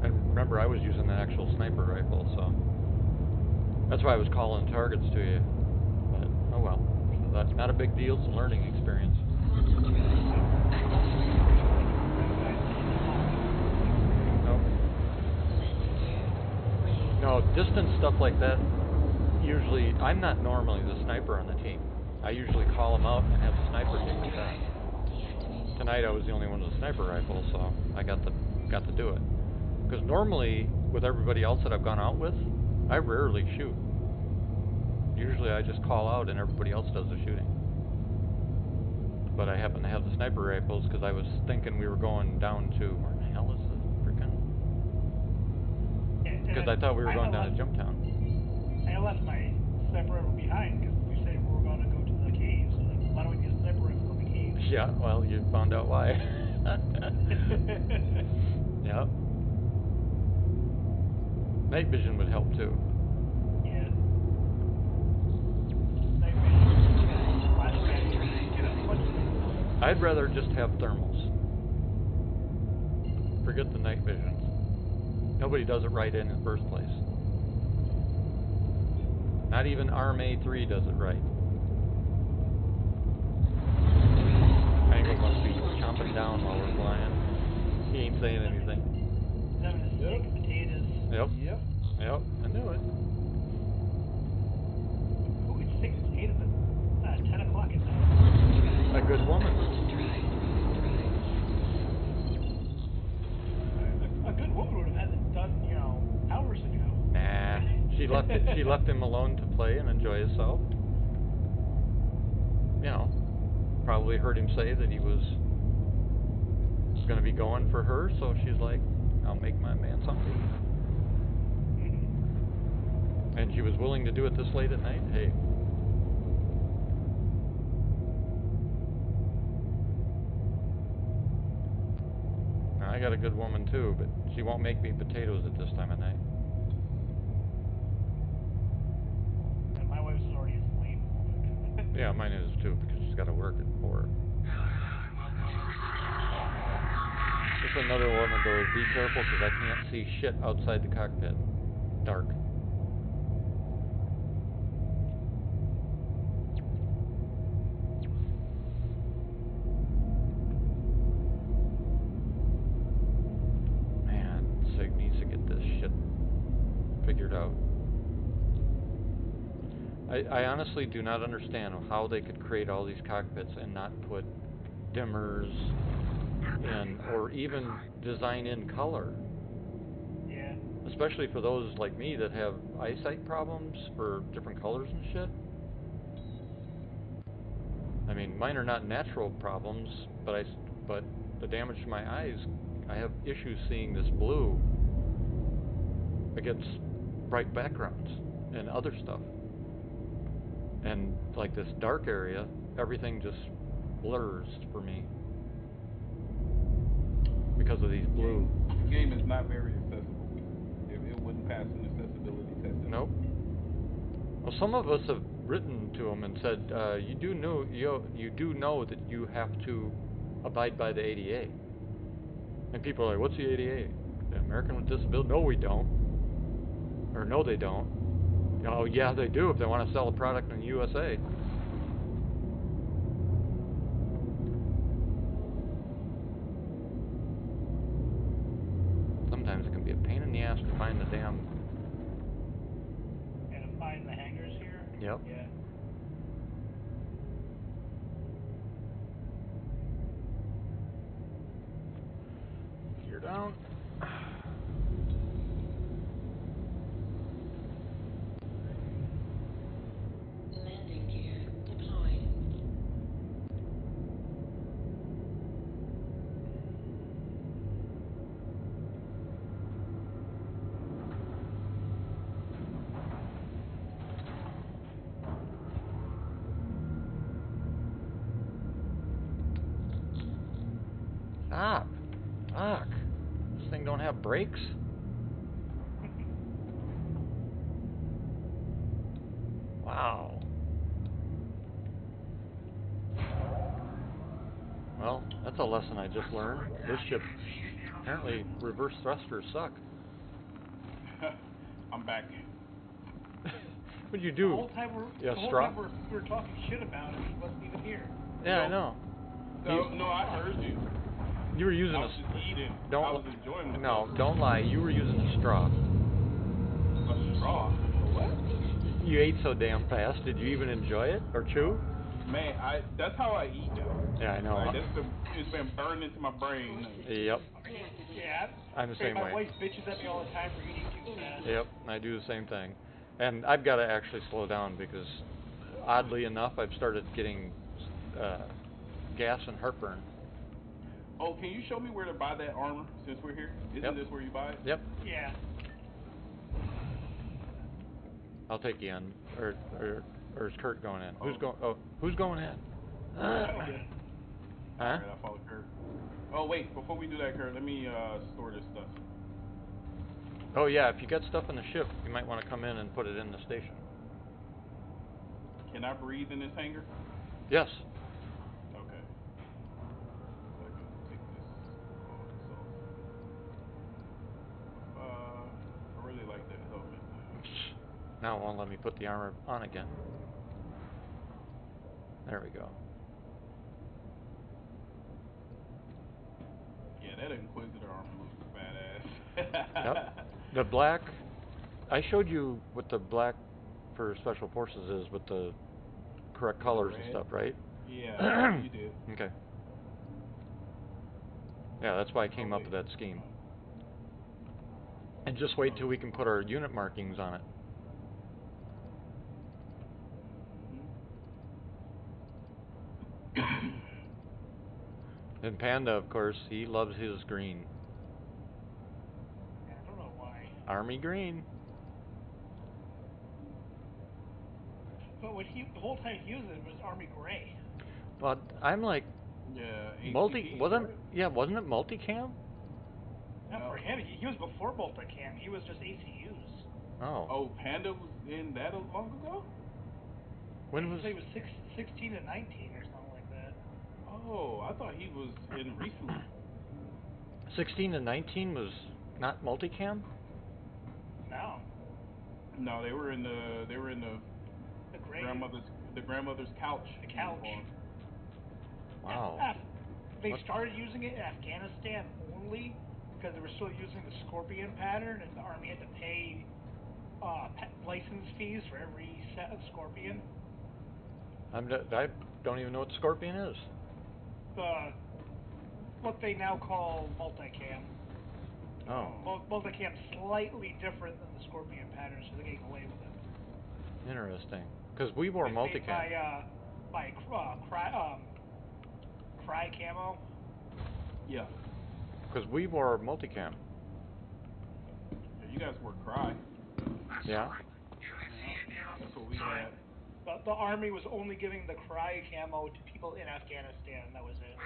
And remember, I was using an actual sniper rifle, so that's why I was calling targets to you. But oh well, that's not a big deal. It's a learning experience. No, distance stuff like that. Usually, I'm not normally the sniper on the team. I usually call them out and have the sniper take the shot. Tonight I was the only one with a sniper rifle, so I got to do it. Because normally, with everybody else that I've gone out with, I rarely shoot. Usually I just call out and everybody else does the shooting. But I happen to have the sniper rifles because I was thinking we were going down to... Where the hell is the freaking... Because I thought we were going down to Jumptown. I left my sniper rifle behind because we said we were going to go to the caves. Like, why don't we get a sniper rifle in the caves? Yeah, well, you found out why. Yep. Night vision would help too. Yeah. Night vision. Flashbang. I'd rather just have thermals. Forget the night vision. Nobody does it right in the first place. Not even ARM A3 does it right. Mango must be chomping down while we're flying. He ain't saying anything. Having a steak and potatoes. Yep. Yep. Yep. I knew it. Who eats steak and potatoes at 10 o'clock at night? A good woman. A good woman would have had it done, hours ago. Nah. She left him alone to play and enjoy himself. Probably heard him say that he was going to be going for her, so she's like, I'll make my man something. And she was willing to do it this late at night? Hey. Now, I got a good woman too, but she won't make me potatoes at this time of night. And my wife's already asleep. Yeah, mine is too, because she's got to work at 4. Just another one of those, be careful, because I can't see shit outside the cockpit. Dark. Man, Sig needs to get this shit figured out. I honestly do not understand how they could create all these cockpits and not put dimmers in, or even design in color. Yeah. Especially for those like me that have eyesight problems for different colors and shit. I mean, mine are not natural problems, but the damage to my eyes, I have issues seeing this blue against bright backgrounds and other stuff. And like this dark area, everything just blurs for me because of these blue. This game is not very accessible. It wouldn't pass an accessibility test. Nope. Well, some of us have written to them and said, you do know that you have to abide by the ADA. And people are like, what's the ADA? The American with Disability? No, we don't. Or no, they don't. Oh, yeah, they do if they want to sell a product in the USA. Sometimes it can be a pain in the ass to find the damn... And to find the hangars here? Yep. Yeah. Gear down. Landing gear deployed. Stop. Fuck. This thing don't have brakes? Wow. Well, that's a lesson I just learned. This ship, apparently reverse thrusters suck. I'm back. What'd you The do? whole time Yeah, the whole straw? time we were talking shit about him, he wasn't even here. Yeah, I No. know. No, I heard you. You were using I a... was just eating. I Don't... was enjoying myself. No, don't lie. You were using a straw. A straw? What? You ate so damn fast. Did you even enjoy it? Or chew? Man, that's how I eat now. Yeah, I know. Like, it's been burned into my brain. Yep. Yeah. I'm the same my way. wife bitches at me all the time for eating too fast. Yep, I do the same thing. And I've got to actually slow down because, oddly enough, I've started getting gas and heartburn. Oh, can you show me where to buy that armor since we're here? Isn't this where you buy it? Yep. Yeah. I'll take you in. Or is Kurt going in? Oh. Who's going in? Okay. Huh? Alright, I'll follow Kurt. Oh, wait, before we do that, Kurt, let me store this stuff. Oh yeah, if you got stuff in the ship, you might want to come in and put it in the station. Can I breathe in this hangar? Yes. Okay. So I can take this off. I really like that helmet. Now it won't let me put the armor on again. There we go. Yeah, that Inquisitor armor looks badass. Yep. The black, I showed you what the black for Special Forces is with the correct colors and stuff, right? Yeah, you did. Okay. Yeah, that's why I came up with that scheme. And just wait till we can put our unit markings on it. And Panda, of course, he loves his green. I don't know why. Army green. But the whole time he was it was Army Gray. But I'm like, Yeah, wasn't it multicam? Not for him. He was before multicam. He was just ACUs. Oh. Oh, Panda was in that long ago? When was he was 16 and 19 or something like that. Oh, I thought he was in recently. 16 and 19 was not multicam? No. No, they were in the The gray. grandmother's couch. The couch. Uniform. Wow. They started using it in Afghanistan only because they were still using the Scorpion pattern, and the Army had to pay license fees for every set of Scorpion. I don't even know what Scorpion is. What they now call multicam. Oh. Multicam's slightly different than the Scorpion pattern, so they're getting away with it. Interesting. Because we wore It's made multicam. by Cry Camo. Yeah. Because we wore multicam. Yeah, you guys were Cry. Yeah. That's what we had. The Army was only giving the Cry Camo to people in Afghanistan. That was it.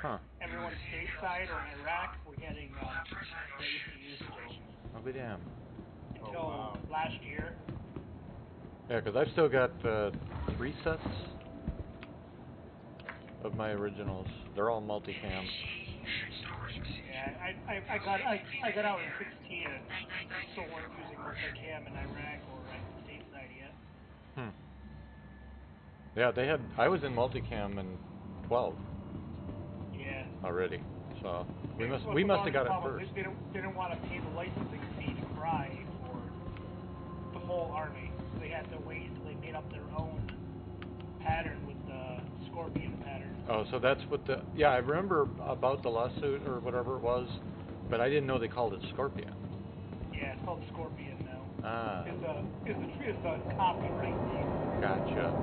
Huh. Everyone stateside or in Iraq were getting the ACU still. I'll be damned. Until wow. last year. Yeah, because I've still got 3 sets of my originals. They're all multicam. Yeah, I got out in 16 and still weren't using multicam in Iraq or stateside yet. Hmm. Yeah, they had. I was in multicam in 12 Yeah. already, so we Yeah, must well, we the must have large got it problem first. is they didn't want to pay the licensing fee to Cry for the whole Army, so they had to wait until they made up their own pattern with the Scorpion pattern. Oh, so that's what the. Yeah, I remember about the lawsuit or whatever it was, but I didn't know they called it Scorpion. Yeah, it's called Scorpion now. Ah. Is the copyright name. Gotcha.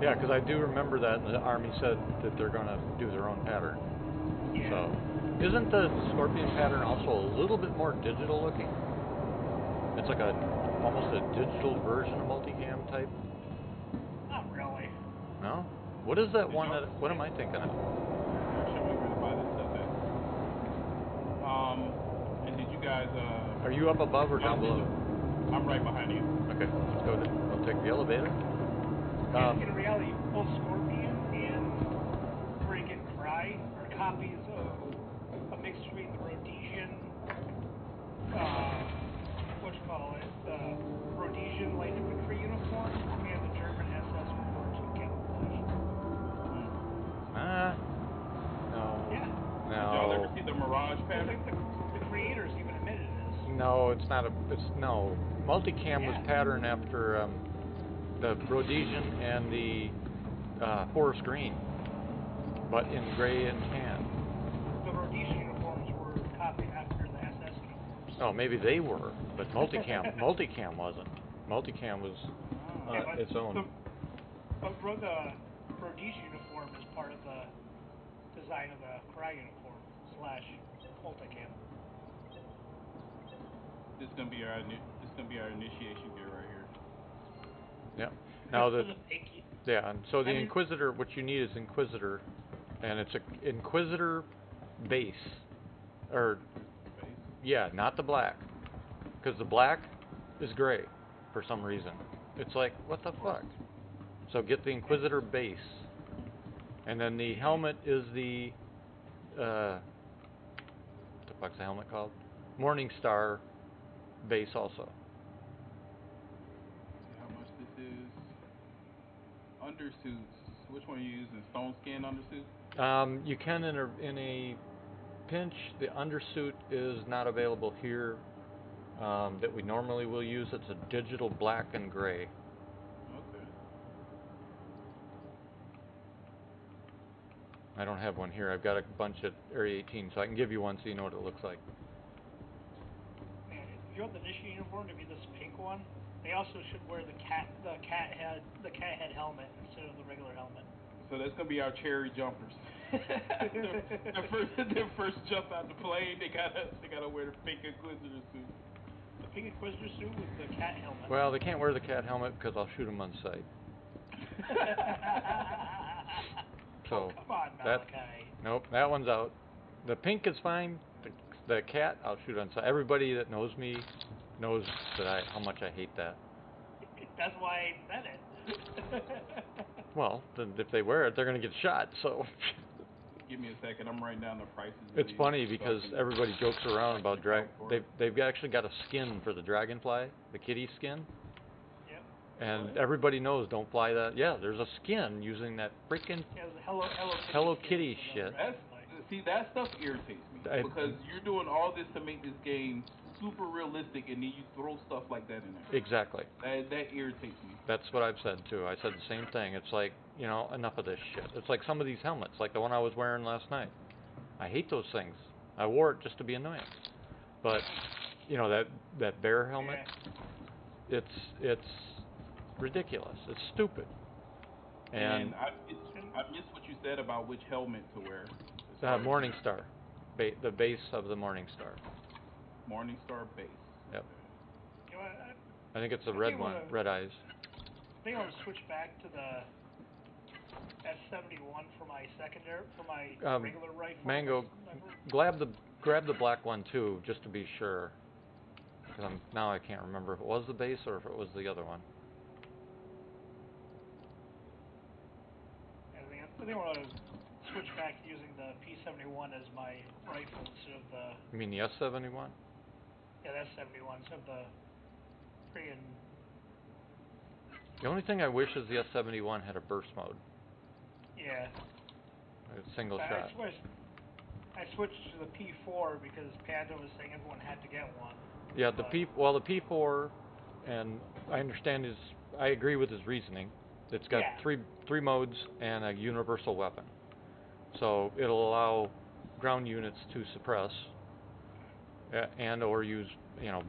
Yeah, because I do remember that, and the Army said that they're going to do their own pattern. Yeah. So, isn't the Scorpion pattern also a little bit more digital looking? It's like almost a digital version of multicam type. Not really. No? What is that one? What am I thinking of? Show me where to buy this stuff at. And did you guys Are you up above or down below? I'm right behind you. Okay, let's go. I'll take the elevator. In reality, both Scorpion and friggin' Cry are copies of a mix between the Rhodesian, the Rhodesian light infantry uniform and the German SS uniforms with camouflage. No. Yeah. No. Did y'all ever see the Mirage pattern? The creators even admitted this. No, it's not no. Multicam was Yeah. patterned after the Rhodesian and the forest green, but in gray and tan. The Rhodesian uniforms were copied after the SS uniforms. Oh, maybe they were, but multicam wasn't. Multicam was its own. The Rhodesian uniform is part of the design of the Cry uniform / multicam. This is gonna be our initiation gear right here. Yeah. Now Yeah, and so the Inquisitor, what you need is Inquisitor, and it's a Inquisitor base, or yeah, not the black, because the black is gray for some reason. It's like, what the fuck? So get the Inquisitor base, and then the helmet is the what the fuck's the helmet called? Morningstar base also. See how much this is. Undersuits. Which one are you using? Stone skin undersuit? You can in a pinch. The undersuit is not available here. That we normally will use. It's a digital black and gray. Okay. I don't have one here. I've got a bunch at Area 18, so I can give you one so you know what it looks like. Man, if you want the initiating uniform to be this pink one, they also should wear the cat head helmet instead of the regular helmet. So that's gonna be our cherry jumpers. their first jump out the plane, they gotta wear the pink Inquisitor suit. The pink Inquisitor suit with the cat helmet. Well, they can't wear the cat helmet because I'll shoot them on sight. So oh, come on, Malachi. Nope, that one's out. The pink is fine. The cat, I'll shoot on sight. Everybody that knows me knows that how much I hate that. That's why I said it. Well, then if they wear it, they're going to get shot, so... Give me a second, I'm writing down the prices. It's funny because everybody jokes around about they've actually got a skin for the dragonfly, the kitty skin. Yep. And everybody knows don't fly that. Yeah, there's a skin using that freaking Hello Kitty shit. See, that stuff irritates me because you're doing all this to make this game super realistic, and then you throw stuff like that in there. Exactly. That irritates me. That's what I've said too. I said the same thing. It's like, you know, enough of this shit. It's like some of these helmets, like the one I was wearing last night. I hate those things. I wore it just to be annoying. But, you know, that bear helmet, it's ridiculous. It's stupid. And I missed what you said about which helmet to wear. Morning Star, the base of the Morning Star. Morning Star base. Yep. You know, I think it's the red one, red eyes. I think I want to switch back to the S71 for my secondary, for my regular rifle. Mango, grab the black one too, just to be sure. Because now I can't remember if it was the base or if it was the other one. I think I want to switch back to using the P71 as my rifle instead of the... You mean the S71? Yeah, the S71 instead of the friggin... The only thing I wish is the S71 had a burst mode. Yeah. A single shot. I switched to the P4 because Panda was saying everyone had to get one. Yeah, the P4, and I agree with his reasoning. It's got three modes and a universal weapon. So it'll allow ground units to suppress and or use,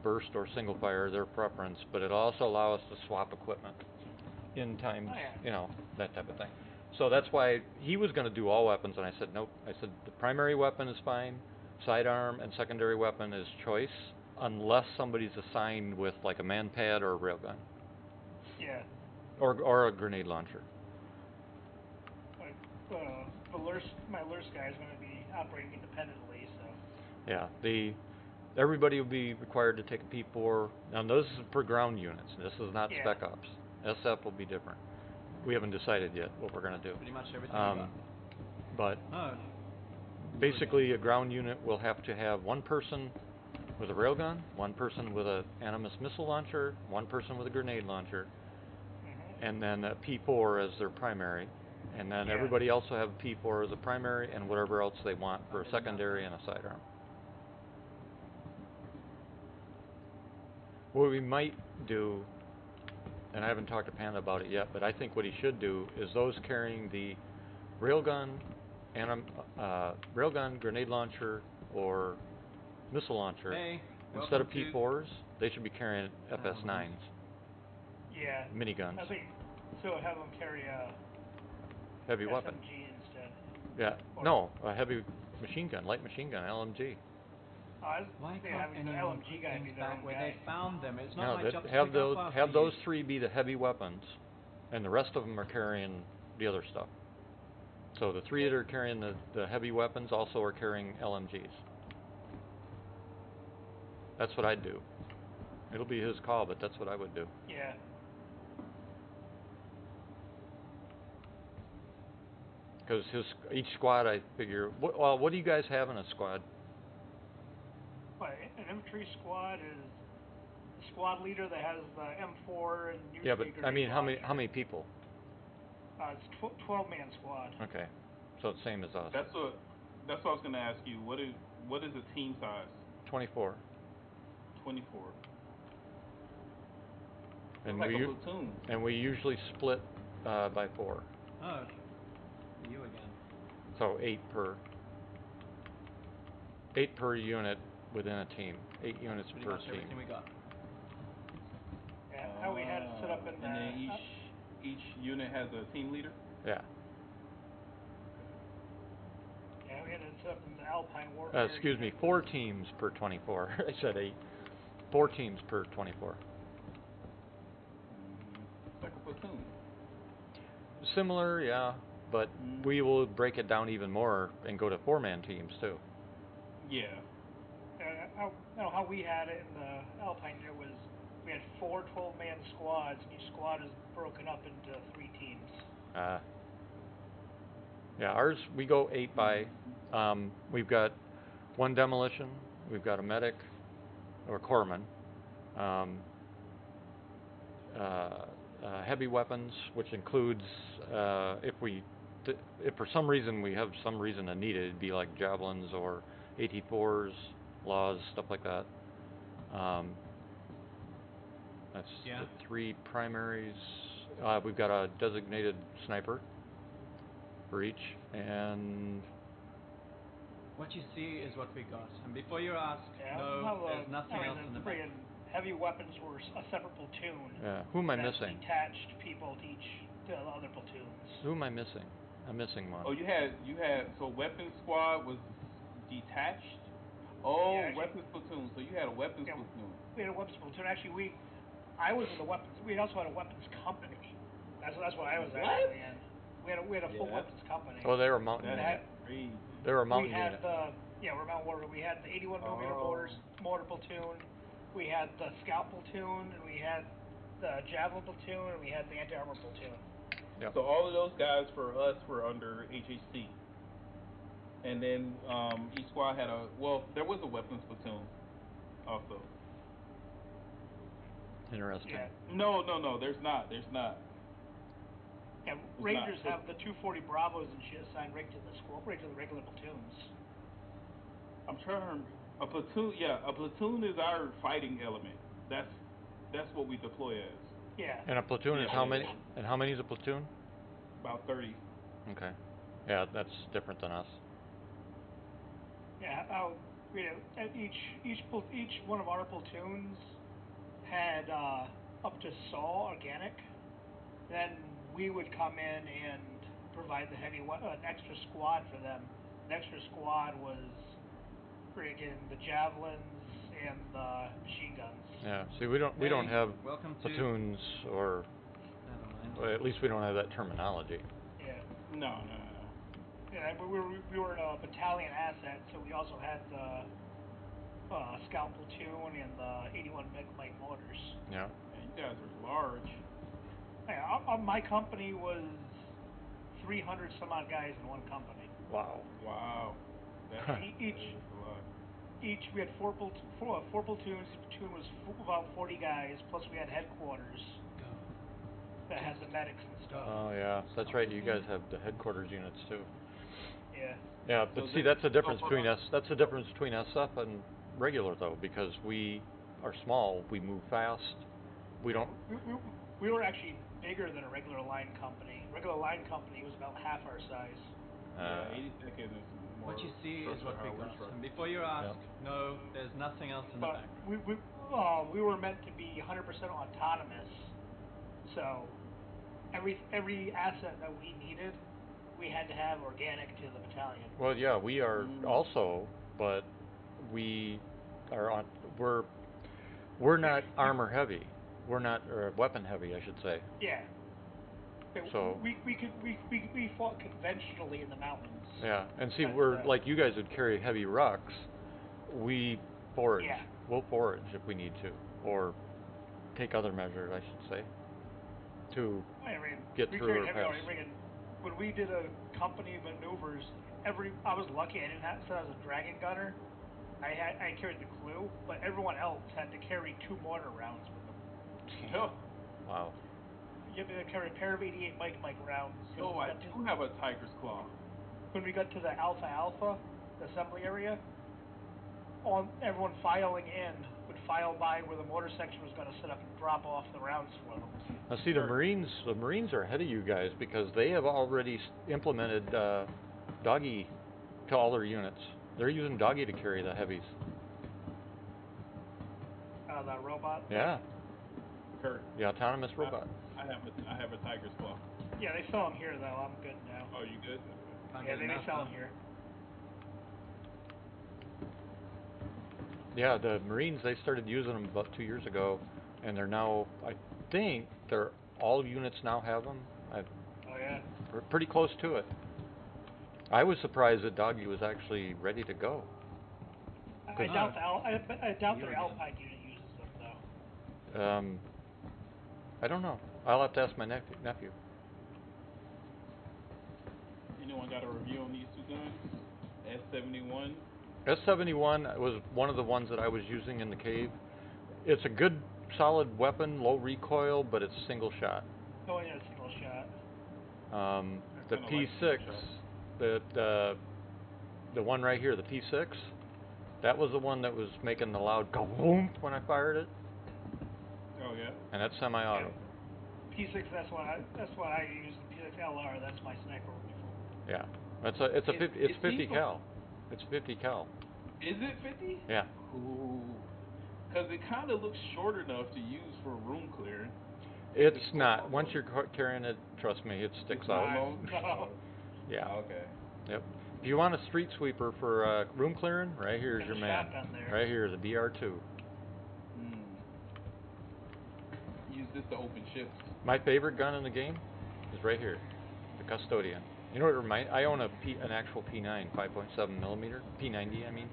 burst or single fire, their preference, but it'll also allow us to swap equipment in times, that type of thing. So that's why he was going to do all weapons, and I said nope. I said the primary weapon is fine, sidearm and secondary weapon is choice, unless somebody's assigned with like a man-pad or a railgun. Yeah. Or a grenade launcher. My LURS guy is going to be operating independently, so... Yeah, everybody will be required to take a P4. Now this is for ground units. This is not Spec Ops. SF will be different. We haven't decided yet what we're going to do. Pretty much everything but basically a ground unit will have to have one person with a railgun, one person with an Animus missile launcher, one person with a grenade launcher, and then a P4 as their primary. And then everybody else will have a P4 as a primary and whatever else they want for a secondary and a sidearm. What we might do, and I haven't talked to Panda about it yet, but I think what he should do is those carrying the railgun, grenade launcher, or missile launcher, instead of P4s, they should be carrying FS9s. Yeah. Miniguns. I think so. Have them carry a heavy weapon. SMG instead. Yeah. No, a heavy machine gun, light machine gun, LMG. Why can't anyone put things back where they found them? It's not my job to have those three be the heavy weapons, and the rest of them are carrying the other stuff. So the three that are carrying the heavy weapons also are carrying LMGs. That's what I'd do. It'll be his call, but that's what I would do. Yeah. Because each squad, I figure... what do you guys have in a squad? An infantry squad is the squad leader that has the M4 and usually... Yeah, but I mean, how many people? It's 12-man squad. Okay, so it's same as us. That's what I was going to ask you. What is the team size? 24. 24. And like a platoon. And we usually split by 4. Oh, okay. You again. So 8 per unit within a team. 8 units Pretty per much team. everything we got. Yeah, how we had it set up in the... And then each unit has a team leader? Yeah. Yeah, we had it set up in the Alpine Warfare. Excuse me, 4 teams per 24. I said 8. 4 teams per 24. Like a platoon. Similar, yeah, but we will break it down even more and go to 4-man teams too. Yeah. How we had it in the Alpine there was we had 4 12-man squads, and each squad is broken up into 3 teams. Yeah, ours we go 8 by. We've got 1 demolition, we've got a medic or corpsman, heavy weapons, which includes if for some reason we have some reason to need it, it'd be like javelins or AT4s, laws, stuff like that. That's the 3 primaries. We've got a designated sniper for each, and what you see is what we got. And before you ask, there's nothing else in the back. Heavy weapons were a separate platoon. Yeah. Who am I missing? Detached people to each to the other platoons. Who am I missing? I'm missing one. Oh, you had so weapons squad was detached. Oh, Yeah, actually- weapons platoon. So you had a weapons Yeah. platoon. We had a weapons platoon. Actually, I was in the weapons. We also had a weapons company. That's what I was What? actually in. We had a full Yeah. weapons company. Oh, they were mountain. That's crazy. They were a mountain We had unit. we're mountain warfare. We had the 81 millimeter Oh. mortar platoon. We had the Scalpel platoon, and we had the Javelin platoon, and we had the anti-armor platoon. Yep. So all of those guys for us were under HHC. And then each squad had there was a weapons platoon also. Interesting. Yeah. No, there's not. Yeah, Rangers have the 240 Bravos and shit assigned right to the regular platoons. I'm trying to remember. A platoon is our fighting element. That's what we deploy as. Yeah. And a platoon is Yeah. how many? And how many is a platoon? About 30. Okay. Yeah, that's different than us. Yeah. Each one of our platoons had up to SAW organic. Then we would come in and provide the an extra squad for them. The extra squad was friggin' the javelins and the machine guns. Yeah. See, we don't have Welcome to. platoons, or well, at least we don't have that terminology. Yeah. No. Yeah, we were a battalion asset, so we also had the Scout platoon and the 81 MiG mortars. Yeah. You guys are large. Yeah, my company was 300 some odd guys in one company. Wow. That Each is a lot. we had four platoons. Each platoon was about 40 guys. Plus we had headquarters that had the medics and stuff. Oh yeah, that's right. You guys have the headquarters units too. Yeah. Yeah, but So see, that's the difference between us. That's the difference between SF and regular, though, because we are small. We move fast. We don't. We were actually bigger than a regular line company. Regular line company was about half our size. 82nd is more. What you see is what we got. And before you ask, no, there's nothing else in the But background. we were meant to be 100% autonomous. So every asset that we needed, we had to have organic to the battalion. Well, yeah, we are also, but we are on. We're not armor heavy. We're not weapon heavy, I should say. Yeah. So we fought conventionally in the mountains. Yeah, and see, we're like you guys would carry heavy rucks. We forage. Yeah. We'll forage if we need to, or take other measures, I should say, to get through or pass. When we did a company maneuvers, I was lucky I didn't have, so I was a dragon gunner. I carried the clue, but everyone else had to carry 2 mortar rounds with them. Oh. Wow. You had to carry a pair of 88 Mike rounds. Oh, I do have a tiger's claw. When we got to the Alpha, the assembly area, everyone filing in would file by where the mortar section was going to set up and drop off the rounds for them. Now, see, the Marines are ahead of you guys because they have already implemented doggy to all their units. They're using doggy to carry the heavies. That robot. Yeah. Kurt. The autonomous robot. I have a tiger's claw. Yeah, they sell them here though. I'm good now. Oh, you good? Yeah, they sell them here. Yeah, the Marines, they started using them about 2 years ago, and they're now, I think, all units now have them. Oh yeah. We're pretty close to it. I was surprised that doggy was actually ready to go. I doubt their Alpine unit uses them though. I don't know. I'll have to ask my nephew. Anyone got a review on these 2 guns? S71. S71 was one of the ones that I was using in the cave. It's a good, solid weapon, low recoil, but it's single shot. Oh yeah, single shot. The P6, the one right here, the P6, that was the one that was making the loud kaboom when I fired it. Oh yeah. And that's semi-auto. Yeah. P6, that's what I use. The P6 LR, that's my sniper rifle. Yeah, it's 50 cal. It's 50 cal. Is it 50? Yeah. Ooh. Because it kind of looks short enough to use for room clearing. It's not. Once you're carrying it, trust me, it sticks It's out. not long? Yeah. Okay. Yep. If you want a street sweeper for room clearing, right here's Got your a man. shotgun there. Right here, the BR2. Use this to open ships. My favorite gun in the game is right here, the Custodian. You know what it reminds? I own an actual P9, 5.7 millimeter, P90. I mean,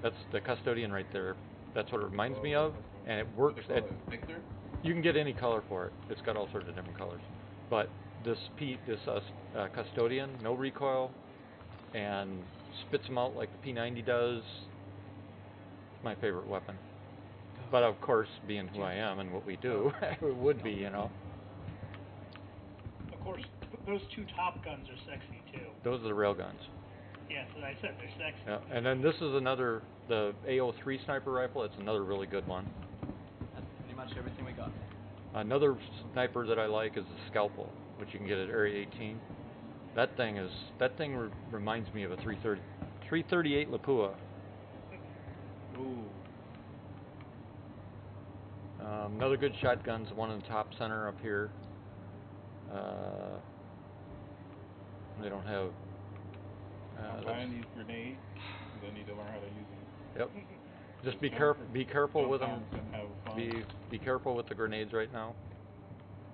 that's the Custodian right there. That's what it reminds me of, and it works. Victor? You can get any color for it. It's got all sorts of different colors, but this Custodian, no recoil, and spits them out like the P90 does. It's my favorite weapon. But of course, being who I am and what we do, it would be, you know. Of course, those two top guns are sexy too. Those are the rail guns. Yeah, so I said they're sexy. Yeah, and then this is another, the Ao3 Sniper Rifle. It's another really good one. That's pretty much everything we got. Another sniper that I like is the Scalpel, which you can get at Area 18. That thing reminds me of a 338 Lapua. Ooh. Another good shotgun's one in the top center up here. They don't have. I'm buying these grenades because I need to learn how to use them. Yep. Just be careful with them. Be careful with the grenades right now.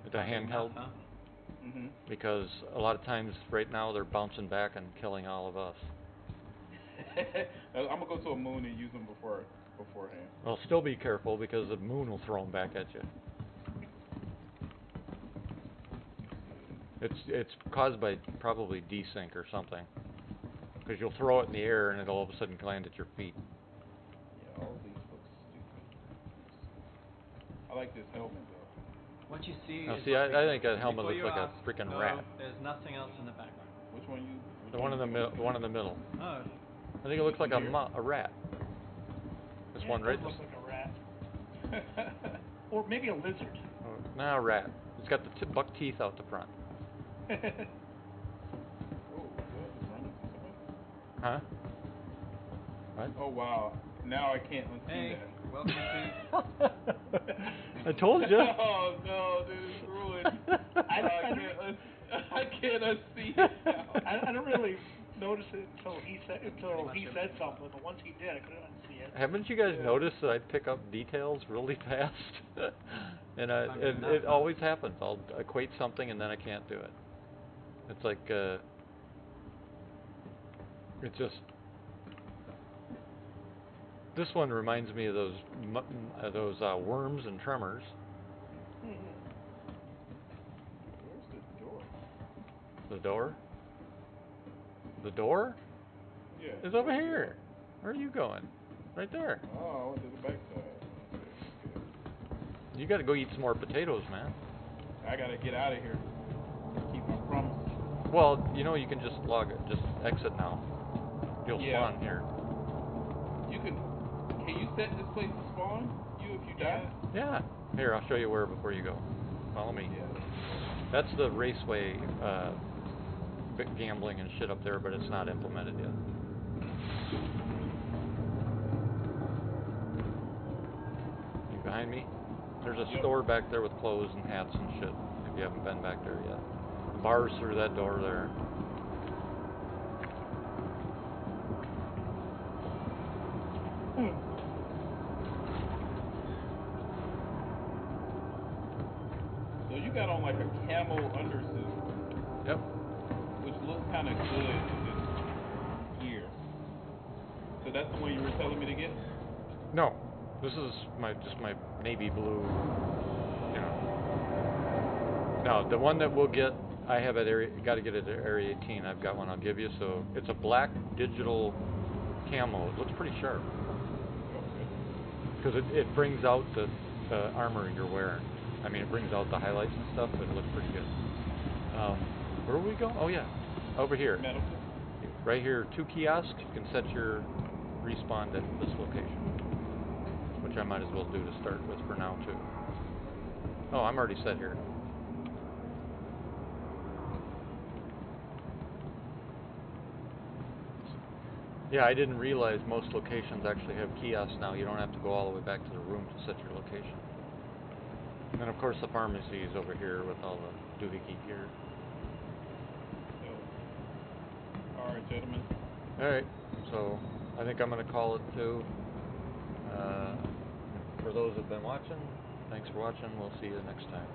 With the handheld. Huh? Because a lot of times right now they're bouncing back and killing all of us. I'm gonna go to a moon and use them beforehand. Well, still be careful because the moon will throw them back at you. It's caused by probably desync or something. Because you'll throw it in the air and it'll all of a sudden land at your feet. Yeah, all these look stupid. I like this helmet though. What you see Now, is see, I think that helmet before looks you like a ask, freaking no, rat. There's nothing else in the background. Which one you? The one in the middle. The one in the middle. Oh. I think it looks like a rat. This Yeah, one it right. does look like a rat. Or maybe a lizard. No, a rat. It's got the buck teeth out the front. Oh, that is running something. Huh? What? Oh wow! Now I can't unsee Hey, that. welcome to. I told you. Oh no, dude, it's ruined. I can't unsee it now. I don't really notice it until he said something, but once he did, I couldn't unsee it. Haven't you guys noticed that I pick up details really fast? And it always happens. I'll equate something and then I can't do it. It's like it's just. This one reminds me of those worms and tremors. Where's the door? The door? The door? Yeah. It's over here. Where are you going? Right there. Oh, I went to the backside. You got to go eat some more potatoes, man. I gotta get out of here. Keep my promise. Well, you know you can just exit now. You'll spawn here. You can you set this place to spawn? If you die? Yeah. Here, I'll show you where before you go. Follow me. Yeah. That's the raceway gambling and shit up there, but it's not implemented yet. You behind me? There's a store back there with clothes and hats and shit, if you haven't been back there yet. The bar's through that door there. So you got on like a camo undersuit. Yep. Which looks kind of good with this gear. So that's the one you were telling me to get? No. This is just my navy blue, you know. Now, the one that we'll get, I have at got to get it at Area 18. I've got one I'll give you. So it's a black digital camo. It looks pretty sharp. Because it brings out the armor you're wearing. I mean, it brings out the highlights and stuff, but it looks pretty good. Where will we go? Oh, yeah. Over here. Medical. Right here, 2 kiosks. You can set your respawn at this location. Which I might as well do to start with for now, too. Oh, I'm already set here. Yeah, I didn't realize most locations actually have kiosks now. You don't have to go all the way back to the room to set your location. And then of course the pharmacy is over here with all the doohickey gear. So, alright, gentlemen. Alright, so I think I'm going to call it too. For those who've been watching, thanks for watching. We'll see you next time.